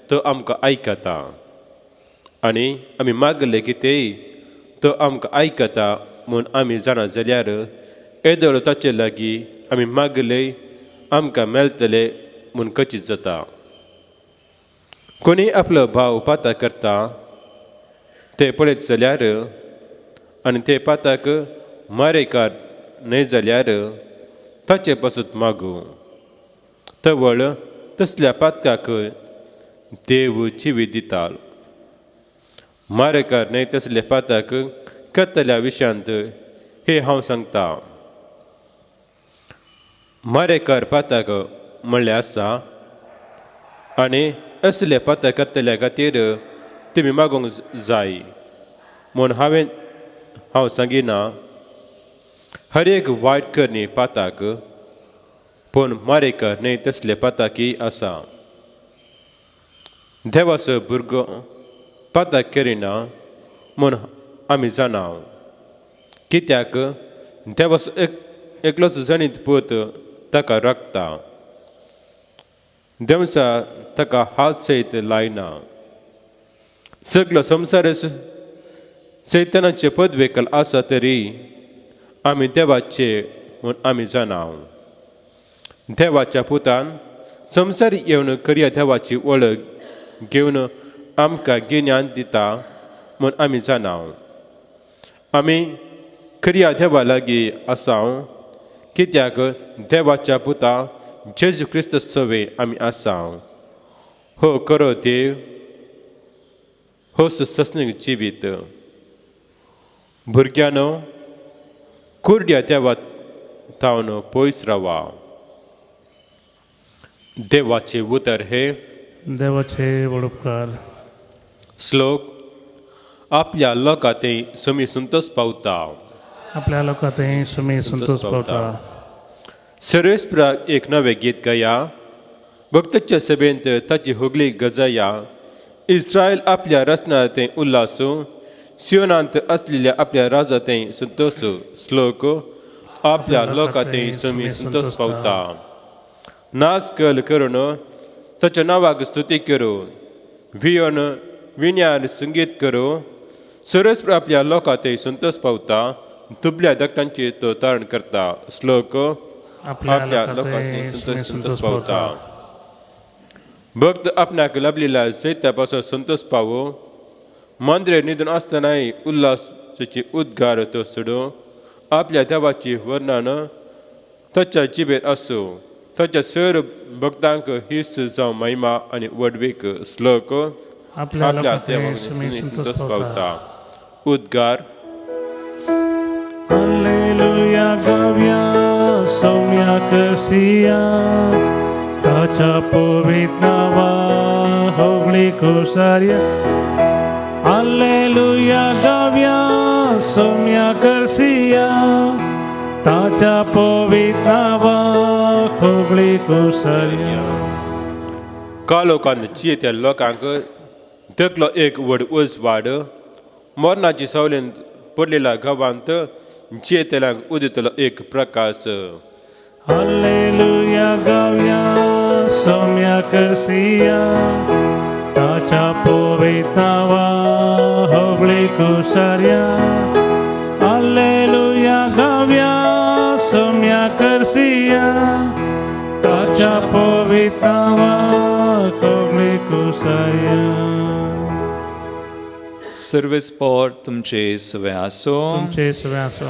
तो आमकां आयकता. आनी आमी मागले कितेंय तो आमकां आयकता म्हूण आमी जाणा जाल्यार येदोळ ताचे लागीं आमी मागले आमकां मेळटले म्हूण खचीत जाता. कोणी आपलो भाव पाता करता ते पळयत जाल्यार आनी ते पाताक मारेकार न्हय जाल्यार ताचे पासून मागूं. तवळ तसल्या पातकाक देव जिवी दिता. मारेकार न्हय तसल्या पाताक करतल्या विशयांत हे हांव सांगता. मारेकार पाताक म्हणलें आसा आनी असले पाताक करतल्या खातीर तुमी मागूंक जाय म्हूण हांव सांगिना. हर एक वायट करणी पाताक पूण मारेकार न्हय तसले पाताकी आसा. देवाचो भुरगो पाताक करिना म्हूण आमी जाणा. कित्याक देवाचो एकलोच जणीत पूत ताका राखता. देवसा ताका हात सयत लायना. सगलो संवसारच सैतानाचे पदवेकल आसा तरी आमी देवाचे म्हूण आमी जाणा. देवाच्या पुतान संवसार येवन खऱ्या देवाची वळख घेवन आमकां गिन्यान दिता म्हूण आमी जाणा. आमी खऱ्या देवा लागीं आसाव कित्याक देवाच्या पुता जेजू क्रिस्त सवे आमी आसाव. हो खरो देव होच ससनीक जिवीत. भुरग्यानो कुर्ड्या देवा तावन पयस रावा. देवाचे उतर हे देवाचे उपकार. श्लोक. आपल्या लोकांतय समी संतोष पावता. आपल्या लोकांतय सुमी संतोष पावता. सर्वेस्पराक एक नवें गीत गाया. भक्ताच्या सभेंत ताची होगली गजाया. इस्रायल आपल्या रचनांतय उल्हासू. सियोनांत असलेल्या आपल्या राजांतय संतोष. श्लोक. आपल्या लोकांतय समी संतोष पावता. नाच कल करून ताच्या नांवाक स्तुती करू. भियोन विण्यार संगीत करू. सर्वेस्पर आपल्या लोकांतय संतोष पावता. दुबल्या धाकट्यांचे तो तारण करता. श्लोक. आपल्या लोकांतय संतोष पावता. भक्त आपणाक लाभलेल्या सैत्यापासून संतोष पावो. मांद्रे न्हिदून आसतनाय उल्हासाची उद्गार तो सोडू. आपल्या देवाची वर्णन ताच्या जिबेर आसूं. ताच्या सर भक्तांक हिस जावं महिमा आनी वडवीक. श्लोक. आपल्या देवाक संतोष पावता. उद्गार. हालेलुया गाऊया सौम्या कसिया ताच्या पवित्र नावा होगली कोसार्या. हालेलुया गाऊया सौम्या कसिया ताच्या पवित्र नावा होगली कोसार्या. कालोखान जियेत्या लोकांक तकलो एक व्हड उजवाड. मरणाची सावळेन पडलेल्या गांवांत जियेतल्यांक उदितलो एक प्रकाश. हालेलुया गाऊया सौम्या कसिया ताच्या पवित्र नावा होगली कोसार्या. हालेलुया गाऊया सौम्या कसिया ताच्या पवित्र नावा होगली कोसार्या. सर्वेस्पर तुमचे सवे आसो. तुमचे सवे आसो.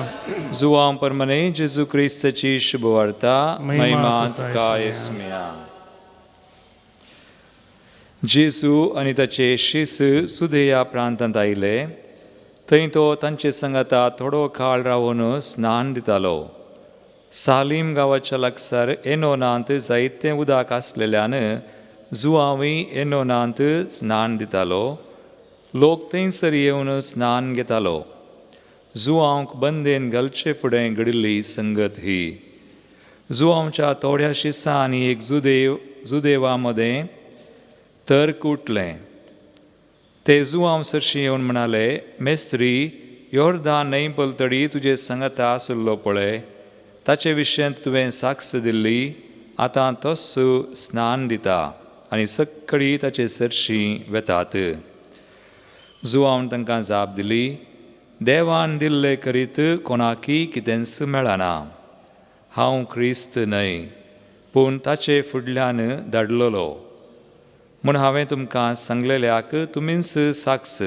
जुआं परमने जेजू क्रिस्ताची शुभवार्ता महिमा तुका येसुया. जेजू आनी ताचे शिस सुदेया प्रांतांत आयले. थंय तो तांचे संगता थोडो काळ रावन स्नान दितालो. सालीम गांवाच्या लागसार एनोनांत जायतें उदक आसलेल्यान जुआंवय एनोनांत स्नान दितालो. लोक थंयसर येवन स्नान घेतालो. जुवांक बंदेन घालचे फुडें घडिल्ली संगत ही. जुवांच्या थोड्या शिसांनी एक जुदेवा मदें तर्क उठलें. ते जुवांव सरशी येवन म्हणाले, मेस्त्री, योर्दान न्हंय पलतडी तुजे संगता आसलो पळय, ताचे विशयंत तुवें साक्ष दिल्ली. आतां तोच स्नान दिता आनी सक्कळी ताचे सरशीं वेतात. जुवांवन तांकां जाप दिली, देवान दिल्ले करीत कोणाकी कितेंच मेळना. हांव क्रिस्त न्हय, पूण ताचे फुडल्यान धाडलोलो म्हूण हांवें तुमकां सांगलेल्याक तुमीच साक्ष.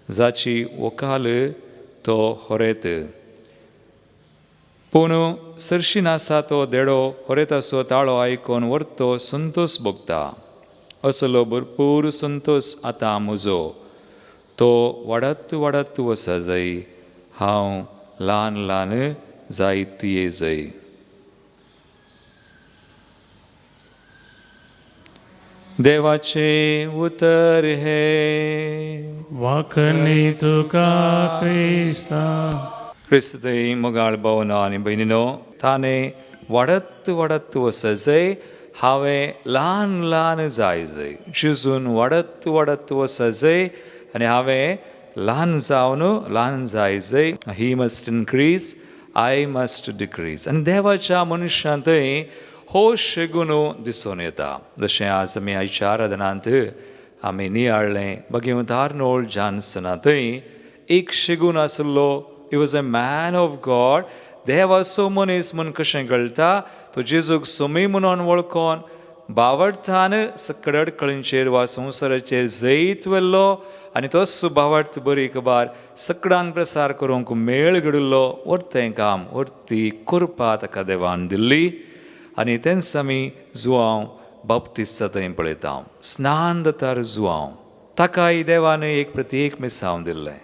जाची वकाल तो होरेत. पूण सरशीन आसा तो देडो होरेताचो ताळो आयकोन व्हरतो संतोष भोगता. असलो भरपूर संतोष आतां म्हजो. तो वाडत वाडत वचा जाय, हांव ल्हान ल्हान जायत येजय. देवाचे उतर हे वाखणी तुका क्रिस्ता. क्रिस्तय मोगाळ भावनो आनी भयणीनो, ताणें वाडत वाडत वचजय, हांवें ल्हान ल्हान जायजय. जेजून वाडत वाडत वचजय आनी हांवें ल्हान जावन ल्हान जायजय. He must increase, I must decrease. आनी देवाच्या मनशांतय हो शेगून दिसून येता. जशें आज आमी आयच्या आराधनांत आमी नियाळ्ळें भगवंत आर्नोल्ड जॉन्सनांतय एक शेगून आसलो. He was a man of God. देवाचो मनीस म्हूण कशें कळटा, तो जेजूक सोमी म्हणून वळखोन बावडतान सकड कळींचेर वा संवसाराचेर जैत व्हेल्लो आनी तोच बावडत बरी खबर सकडांक प्रसार करूंक मेळ घडिल्लो. व्हरतें काम व्हरती करपा ताका देवान दिल्ली. आनी तेंच आमी जुवांव बाप्तिस्त थंय पळयता. स्नान जातार जुवांव ताकाय देवान एक प्रत्येक मिसांव दिल्लें.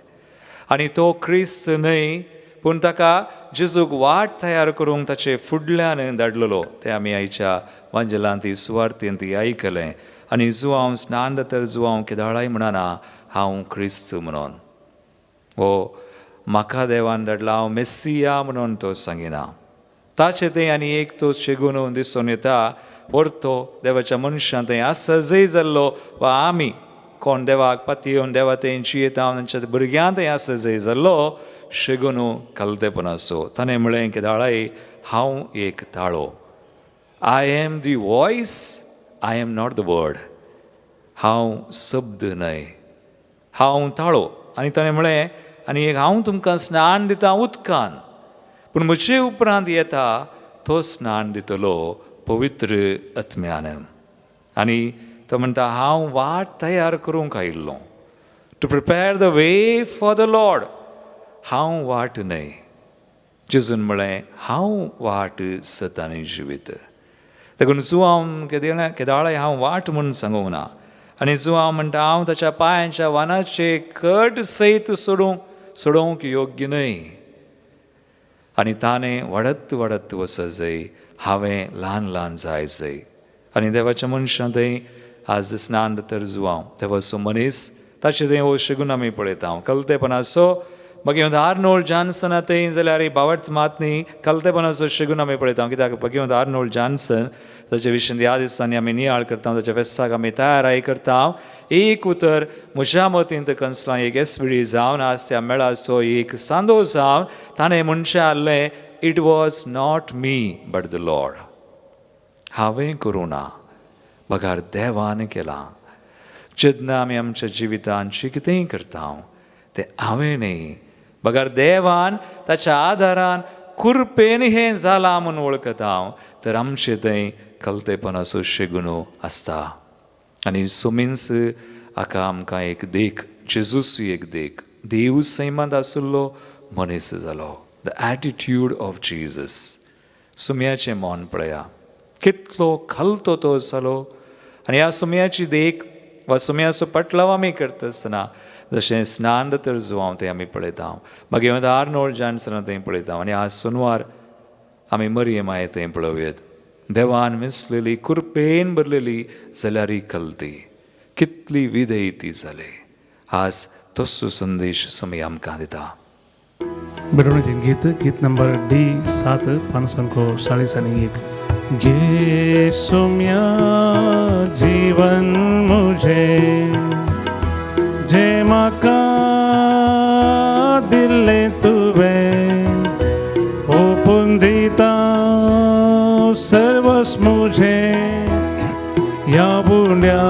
आनी तो क्रिस्त न्हय, पूण ताका जेजूक वाट तयार करूंक ताचे फुडल्यान धाडलेलो. तें आमी आयच्या वांजेलांत सुवार्थेंत आयकलें. आनी जुवांव स्नान जातार जुवांव केदाळाय म्हणना हांव क्रिस्त म्हणून. हो म्हाका देवान धाडला, हांव मेस्सिया म्हणून तो सांगिना. ताचे थंय आनी एक तो शेगून दिसून येता. परतो देवाच्या मनशां थंय आसजय जाल्लो वा आमी कोण देवाक पाती येवन देवा थंयची येता तांच्या भुरग्यां थंय आसजय जाल्लो शेगून कलतेपणाचो. ताणें म्हळें केदाळाय, हांव एक ताळो. I am the voice, I am not the word. हांव शब्द न्हय, हांव ताळो. आनी ताणें म्हळें, आनी एक हांव तुमकां स्नान दिता उदकान, पूण म्हजे उपरांत येता तो स्नान दितलो पवित्र आत्म्यान. आनी तो म्हणटा, हांव वाट तयार करूंक आयिल्लो, to prepare the way for the Lord. हांव वाट न्हय. जेजून म्हळें, हांव वाट सत आनी जिवीत. देखून जुवांव केदाळाय हांव वाट म्हूण सांगूंक ना. आनी जुवांव म्हणटा, हांव ताच्या पांयाच्या वानाचे कट सयत सोडोवंक योग्य न्हय. आनी ताणें वाडत वाडत वचजय, हांवें ल्हान ल्हान जायजय. आनी देवाच्या मनशां थंय आज स्नान जातार जुवांव देवाचो मनीस ताचे थंय हो शेगून आमी पळयता. कलतेपणाचो भगवंत आर्नोल्ड जॉन्सना थंय जाल्यार बावट मात न्ही, कलतेपणाचो शेगून आमी पळयता. कित्याक भगवंत आर्नोल्ड जॉन्सन ताचे विशीं ह्या दिसांनी आमी नियाळ करता, ताच्या फेस्ताक आमी तयाराय करता. एक उतर म्हज्या मतींत कंसलां एक एसविडी जावन आज त्या मेळाचो एक सांदो जावन ताणें म्हणचें आसलें, it was not me but the Lord. हांवें करूं ना, बगार देवान केलां. जेन्ना आमी आमच्या जिवितांत जें कितेंय करता तें हांवें न्ही, बगार देवान ताच्या आदारान कुरपेन हें जालां म्हूण वळखता. तर आमचें थंय कलतेपणाचो शेगून आसता. आनी सोमींच हाका आमकां एक देख, जेजूसूय एक देख, देव सैमांत आशिल्लो मनीस जालो. The attitude of Jesus. सुमयाचें मन पळया, कितलो खालतो तो जालो. आनी ह्या सुमयाची देख वा सुमयाचो पटलाव आमी करता आसतना जशें स्नान जातार जुवांव थंय आमी पळयता. भगवंत आर्नोल्ड जॉन्सना थंय पळयता. आनी आज सोनवार आमी मरियमाये थंय पळोवया. देवान मिसलेली, कुरपेन भरलेली जाल्यार ही कलती. कितली विधेय ती जाली. आज तोच संदेश समय आमकां दिता. मिरवणुकीचे गीत नंबर D7 पानसंख्या 41. घे सोम्या जीवन मुझे जे म्हाका दिले तुवें ओपून दिता सर्वस मुझे या बुंड्या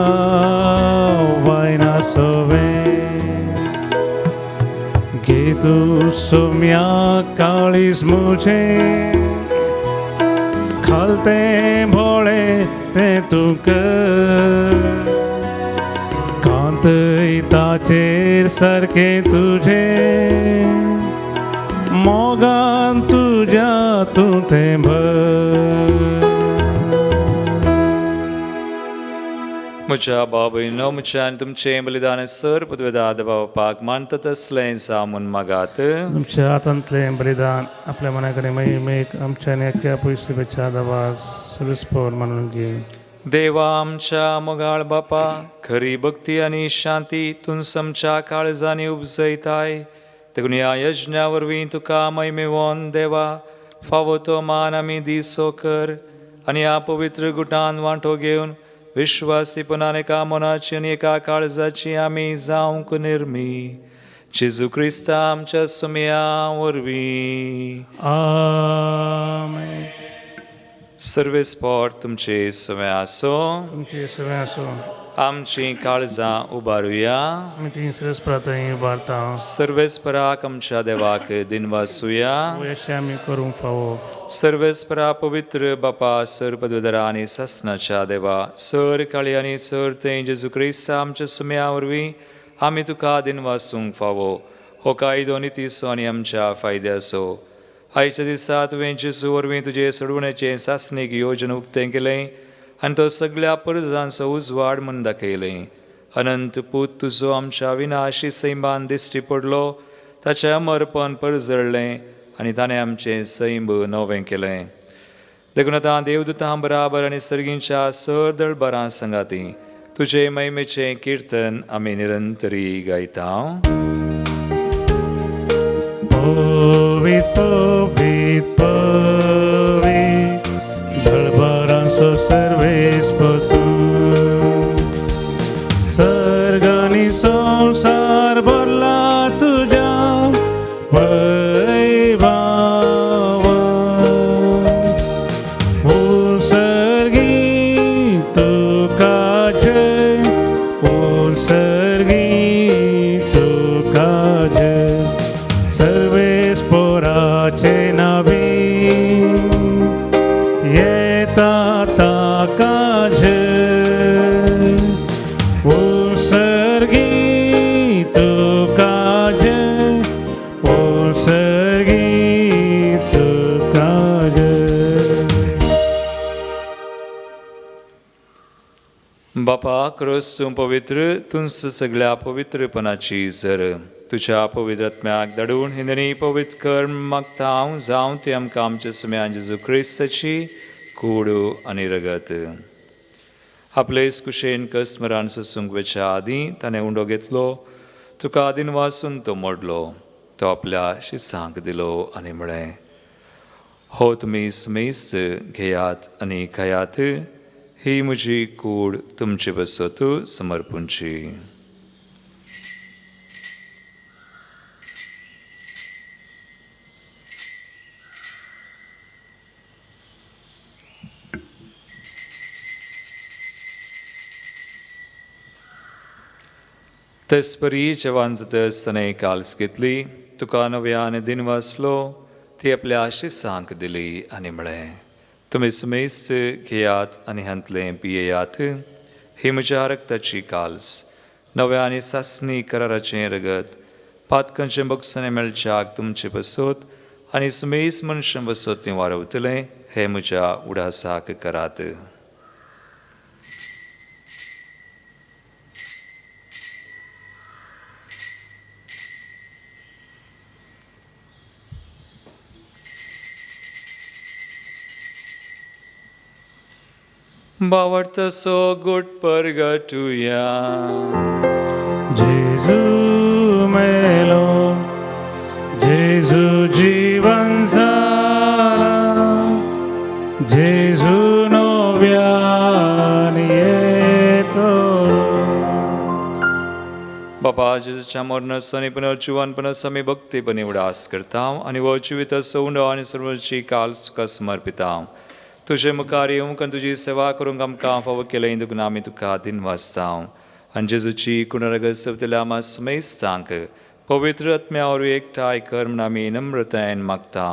वायना सोवें घे तू सोम्या काळीज मुझे खालते भोळे ते तू कर कांत ताचेर सारखे तुझे मोगान तुझ्या तू ते भर. म्हज्या बाबयनो म्हज्यान तुमचें बलिदान सर पदवेदाद बापाक मानता तसलें जामून मागात. तुमच्या हातांतलें बलिदान आपल्या मना कडेन महिमेक आमच्या नेक्या पयशेच्या दाबाक सविस्पर मानून घे. देवा आमच्या मोगाळ बापा खरी भक्ती आनी शांती तुमच आमच्या काळजांनी उपजयताय. देखून ह्या यज्ञा वरवीं तुका महिमेवोन देवा फावो तो मान आमी दिसो कर आनी ह्या पवित्र गुटान वांटो घेवन विश्वासीपणान एका मनाची आनी एका काळजाची आमी जावंक निर्मी जेजू क्रिस्ता आमच्या सुमया वरवीं. आमेन. सर्वेस्पोर तुमचे सुमे आसो. तुमचे सगळे असो आमची काळजां उबारुया. आमी ती सरस्परातय उबारता सर्वेस्पराक आमच्या देवाक दिन वासुया. अशें आमी करूंक फावो. सर्वेस्परा पवित्र बापा सर पदवेदरा आनी ससनाच्या देवा सर काळी आनी सर ते जेजू क्रिस्ता आमच्या सुमया वरवीं आमी तुका दिन वासूंक फावो. हो कायदो नितीसो आनी आमच्या फायद्याचो. आयच्या दिसा तुवें जेजू वरवीं तुजे सोडवण्याचें सासणीक योजन उक्तें केलें आनी तो सगळ्या परजांचो उजवाड म्हूण दाखयलें. अनंत पूत तुजो आमच्या विनाशी सैमान दिश्टी पडलो. ताचें अमरपण परजळ्ळें आनी ताणें आमचें सैम नवें केलें. देखून आतां देवदूतां बराबर आनी सर्गींच्या सर दळबरां संगाती तुजे महिमेचें कीर्तन आमी निरंतरी गायता. पवित पवित पवित दळबरांचो सर्वेस्पर तूं. सर्ग आनी संसार भरला तुज्या वैभवान. उत्सर्गी तुका जय उत्सर्गी तुका जय सर्वेस्पराचे नावी येता ताका जय उत्सर्गी तुका जय उत्सर्गी तुका जय. बापा क्रोस तूं पवित्र तुंच सगळ्या पवित्रपणाची झर तुझ्या पवित्रात्म्याक धाडून हिंदनी पवित्र कर मागता हांव जावं ती आमकां आमच्या सुम्यान जेजू क्रिस्ताची कूड आनी रगत. आपले कुशेन कसमरान ससूंक वेच्या आदीं ताणें उंडो घेतलो. तुका आदीन वासून तो मोडलो. तो आपल्या शिसांक दिलो आनी म्हळें हो तुमी सुमेस्त घेयात आनी खायात. ही म्हजी कूड तुमचे बसत समर्पूंची. तेसपरी जेवण जाता आसतना काल्स घेतली. तुका नव्यान दिन वाचलो. ती आपल्या शिसांक दिली आनी म्हळें तुमी सुमेस्त घेयात आनी हांतलें पियेयात. ही म्हज्या रक्ताची काल्स नव्या आनी सासणी कराराचें रगत पातकांचें बक्षणें मेळच्याक तुमचे बसत आनी सुमेस्त मनशां बसत तें वारवतलें. हें म्हज्या उडासाक करात. बावडता सो गुट परगटुया. जेजू Gesù no vieni बापा जेजूच्या मरणासनी पुनर्जीवनपणास आम्ही भक्तीपणे उडास करता आणि वचिवित सौंड आणि सर्वची काल सुखा समर्पिता तुझे मुखार येऊन आणि तुझी सेवा करूंक आमकां फावो केले इंदुक आमी तुका दिन वाचता आणि जेजूची कुणरग सवतल्या आमा सुमेस्तांक पवित्र आत्म्यावर एकठांय कर म्हण आमी नम्रतायेन मागता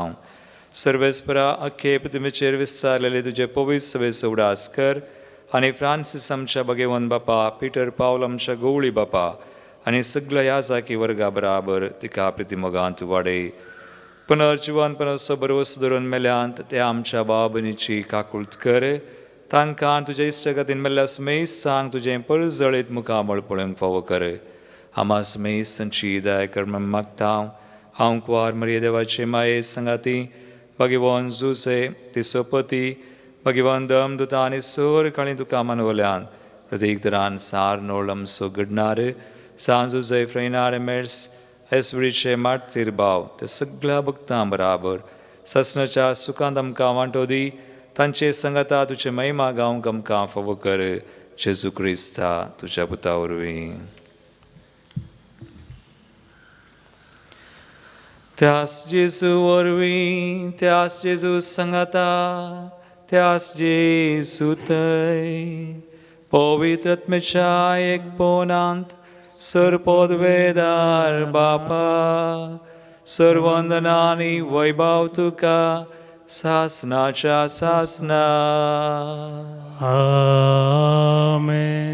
सर्वेस्परा अख्खे पृथ्वीचेर विस्तारलेले तुझे पवित्र सभेचो उडास कर आणि फ्रांसीस आमच्या भगेवन बापा पीटर पावल आमच्या गवळी बापा आणि सगळ्या याजाकी वर्गा बराबर तिका प्रतिमोगांत वाडय पुनर्जीवनपणाचो बरो सुदारून मेल्यांत ते आमच्या बाबनीची काकुळट कर तांकां तुज्या इश्टगतीन मेल्ल्या सुमेस सांग तुजें परजळीत मुखामळ पळोवंक फावो कर आमा सुमेसांची दया कर म्हण मागता हांव कुवार मरिये देवाचे माये संगाती भगवान जुसे तिचो पती भगवान दमदुता आनी सर काळी तुका मानवल्यान प्रत्येक तरान सार नोळम सो घडणार सांजू जय फ्रेनार मेर्स एसवरीचे मार्तीर भाव ते सगळ्या भक्तां बराबर ससनाच्या सुखांत आमकां वांटो दी तांचे संगता तुजे महिमा गावंक आमकां फावो कर जेजू क्रिस्ता तुज्या पुता वरवीं त्यास जेजू वरवीं त्यास जेजू संगता त्यास जेजू थंय पवित्र आत्म्याच्या एक पोनांत सरपोदवेदार बापा सर्वंदनानी वैभव तुका सासनाच्या सासना आमेन.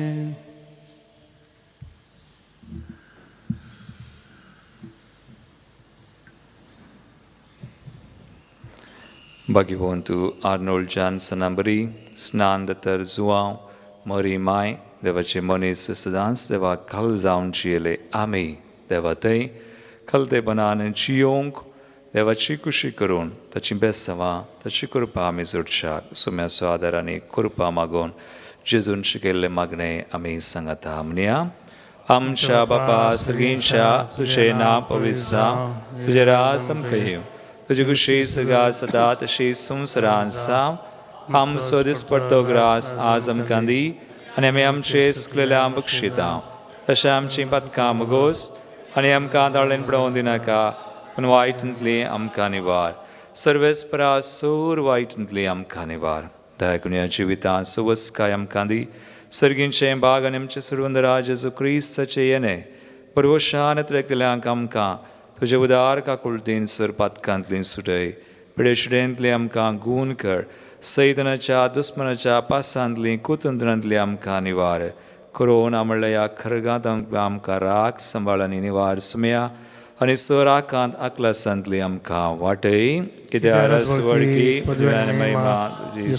Bhagavontu Arnold Johnson bरी स्नान दतर जुआव मरी माय देवाचे मनीस सदांच देवा खल जावन जियेले आमी देवा थंय खलतेपणान जियोंक देवाची खुशी करून ताची बेसवा ताची कृपा आमी जोडशाक सुम्याचो आदार आनी कृपा मागून जेजून शिकयल्ले मागणे आमी सांगता म्हणया आमच्या बापा सर्गींच्या तुझे नांव पवित्र जावं तुझे राज आमकां येवं तुझी खुशी सगा सदा तशी संवसारांत जावं आमचो दिसपडटो ग्रास आज आमकां दी आनी आमी आमचे सुकलेल्या बक्षिता तशें आमची पदकां मागोस आनी आमकां दाळेन पडोवंक दिनाका पूण वायटांतली आमकां निवार सर्वेस्परा सोर वायटांतली आमकां निवार दयाकुण्या जिवितांत सुवस्काय आमकां दी सर्गींचें बाग आनी आमचे सुरवंदरा जेजू क्रिस्ताचे येणे परवशान येतलेल्यांक आमकां तुजे उदार काकुळटीन सर पातकांतली सुटय पिडेशिडेंतली आमकां गूण कर सैतनाच्या दुस्मनाच्या पासांतली कुतंत्रांतली आमकां निवार कोरोना म्हणल्या ह्या खरगांत आमकां राख सांबाळ आनी निवार सुमया आनी सराकांत आकलासांतली आमकां वाटय कित्याक रस वडकी पदव्यान महिमा तुजी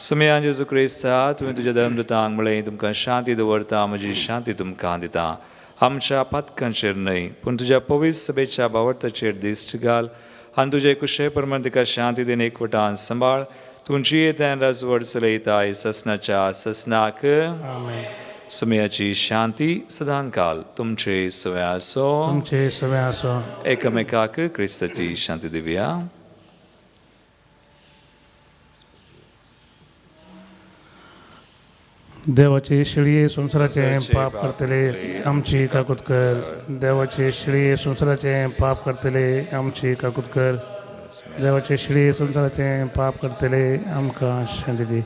सुमया जेजू क्रिस्ता तुवें तुज्या धर्मदूतांक म्हळें तुमकां शांती दवरता म्हजी शांती तुमकां दिता आमच्या पातकांचेर न्हय पूण तुज्या पवित्र सभेच्या भावर्थाचेर दिश्ट घाल आनी तुजे कुशे प्रमाण तिका शांती दिन एकवटान सांबाळ तुमची येत्यान राजवड चलयताय ससनाच्या ससनाक सुमयाची शांती सदांकाल तुमचे सव्या आसो एकामेकाक क्रिस्ताची शांती दिवया. देवाची शिळी संसाराचे पाप करतले आमची काकूत कर देवाची शिळी संसाराचे पाप करतले आमची काकूत कर देवाची शिळी संसाराचे पाप करतले आमकां शांती दी.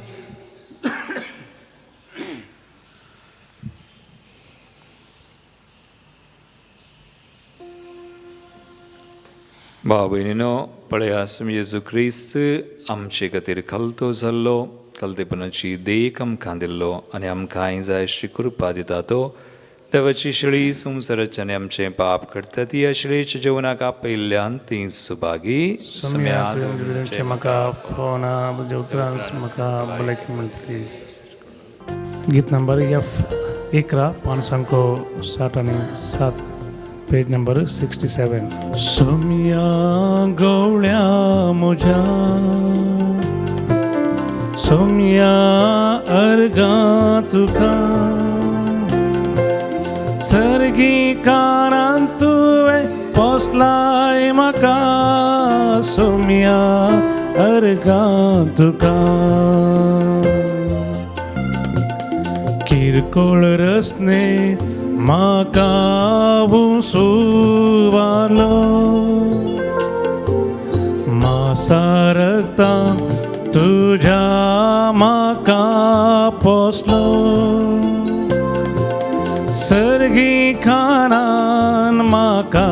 भाव भयणीनो पळया येजू क्रिस्त आमचे खातीर खलतो जाल्लो कलतेपणाची देख आमकां दिल्लो आनी आमकां जाय अशी कृपा दिता तो देवाची शिळी संवसाराचे आनी आमचें पाप करता ती ह्या शिळेच्या जेवणाक आपयल्ल्यान ती सुभागी म्हाका फोना उतरांस म्हाका भलायकी मेळटली. गीत नंबर F11 560 आनी 7 पेज नंबर 67. सोम्या गवळ्या म्हज्या सोम्या अर्गा तुका सर्गी कारान तुवें पोसलाय म्हाका सोम्या अर्गां तुका किरकोळ रसने म्हाका सुवालो मासा रक्ता तुझ्या म्हाका पोसलो सर्गी खानान म्हाका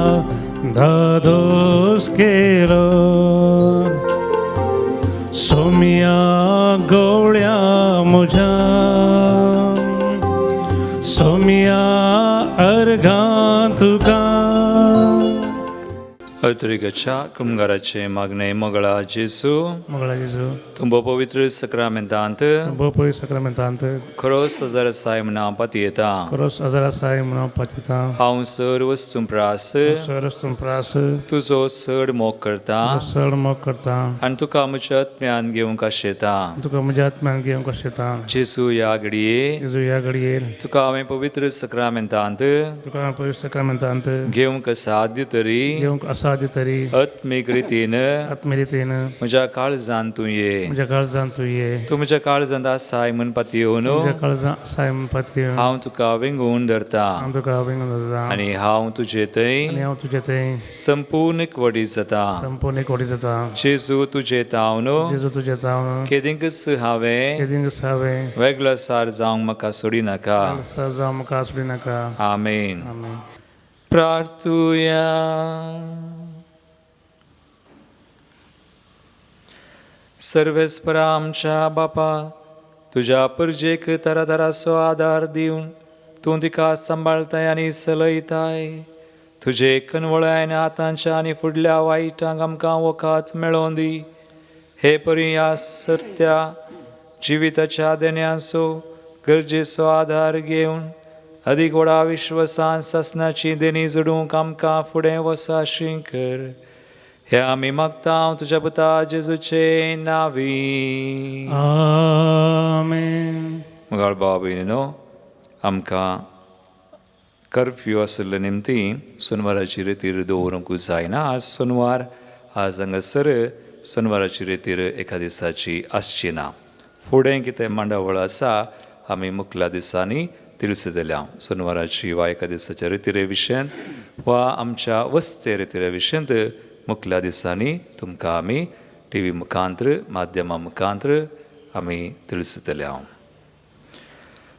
धादोस केलो सोम्या गवळ्या म्हज्या सोम्या अर्गां तुका अतरिगच्या कुमगाराचे मागणे मोगळा जेसू मोगळा जेजू तुंबो पवित्र सक्रामेंतांत बोपोई सक्रामेंतांत खरोस हजार साय म्हणा पातयेता करोस अजरा साय म्हणून पाचिता हांव सर वस्तू प्रास सरस तुम प्रास तुजो चड मोग करता सड मोग करता आनी तुका म्हज्या आत्म्यान घेवंक आशेता तुका म्हज्या आत्म्यान घेवंक आशेता जेसू ह्या घडये जेजू ह्या घडयेर तुका हांवें पवित्र सक्रामेंतांत तुका पवित्र सक्रामेंतांत घेवंक साध्य तरी घेवंक असाध्य तरी आत्मीक रितीन आत्मरितीन म्हज्या काळजान तूं ये म्हज्या काळजांत तूं ये तूं म्हज्या काळजांत आसाय म्हण पातयेवन म्हज्या काळजां साय म्हणपात हांव तुका विंगून धरता हांव तुका विंगून धरता आनी हांव तुजे थंय आनी हांव तुजे थंय संपूर्ण एकवटी जाता संपूर्ण एकवटी जाता जेजू तुजे तावन जेजू तुजे जावन केदिंकच हांवें केदिंगस हांवें वेगळो सार जावंक म्हाका सोडी नाका सजा म्हाका सोडी नाका आमेन आमेन प्रार्थुया सर्वेस्परा आमच्या बापा तुज्या परजेक तरातराचो आदार दिवन तूं तिका सांबाळताय आनी चलयताय तुजे कनवळ्यान आतांच्या आनी फुडल्या वायटांक आमकां वखात मेळोवन दी हे परी ह्या सर्त्या जिविताच्या देण्यांचो गरजेचो आदार घेवन अदीक व्हडा विश्वासान सासनाची देणी जोडूंक आमकां फुडें वसाशी कर हे आमी मागता हांव तुज्या पुता जेजूचे नांवी आमेन मुगाळ भाव भयणीनो आमकां कर्फ्यू आशिल्ले निमती सोनवाराची रितीर दवरूंकूच जायना आज सोनवार आज हांगासर सोनवाराची रितीर एका दिसाची आसची ना फुडें कितें मांडावळ आसा आमी मुखल्या दिसांनी ತಿಳಿಸಿದೆಲ್ಲ सोनवाराची वा एका दिसाच्या रितीरे विशयंत वा आमच्या वस्ते रितीरे विशयंत मुखल्या दिसांनी तुमकां आमी टीव्ही मुखांतर माध्यमां मुखांतर आमी ತಿಳಿಸಿದೆಲ್ಲ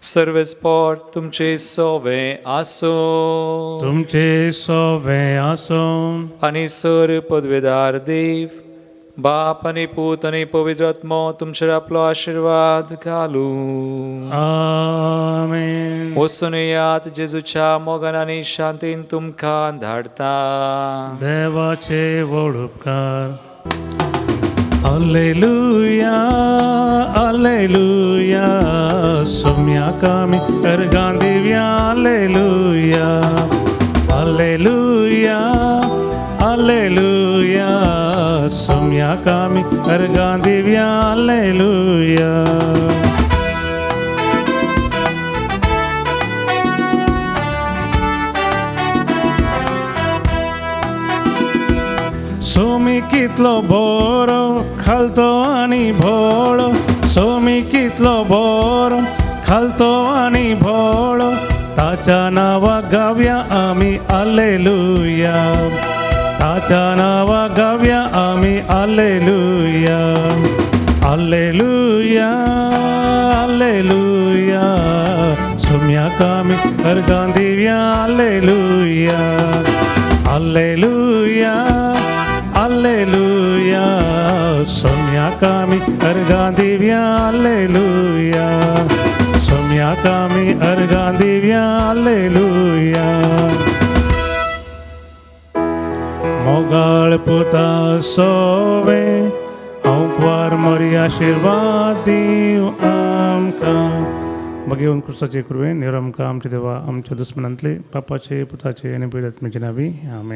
सर्वे स्पॉट तुमचे सोवे आसो तुमचे सोवे आसो आनी सर पदवेदार देव बाप आनी पूत आनी पवित्र आत्मो तुमचेर आपलो आशिर्वाद घालू आमेन वचून येयात जेजूच्या मोगान आनी शांतीन तुमकां धाडटा देवाचे व्हड उपकार Alleluia, Alleluia, सोम्याक आमी अर्गां दिवया Alleluia, Alleluia, Alleluia, सोम्याक आमी अर्गां दिवया Alleluia. सोमी कितलो बरो खालतो आनी भोळो सोमी कितलो बरो खालतो आनी भोळो ताच्या नांवा गावया आमी Alleluia, ताच्या नांवा गावया आमी Alleluia, Alleluia, Alleluia, सोम्याक आमी अर्गां दिवया Alleluia, Alleluia, Alleluia, सोम्याक आमी अर्गां दिवया Alleluia, सोम्याक आमी अर्गां दिवया Alleluia. मोगाळ पुता सोवे हांव मोरी आशिर्वाद दिव आमकां भगवंत कृष्णाचे कृपेन निरो आमकां आमच्या देवा आमच्या दुस्मनांतले पापाचे पुताचे आनी पवित्र आत्म्याचे नांवी आमेन.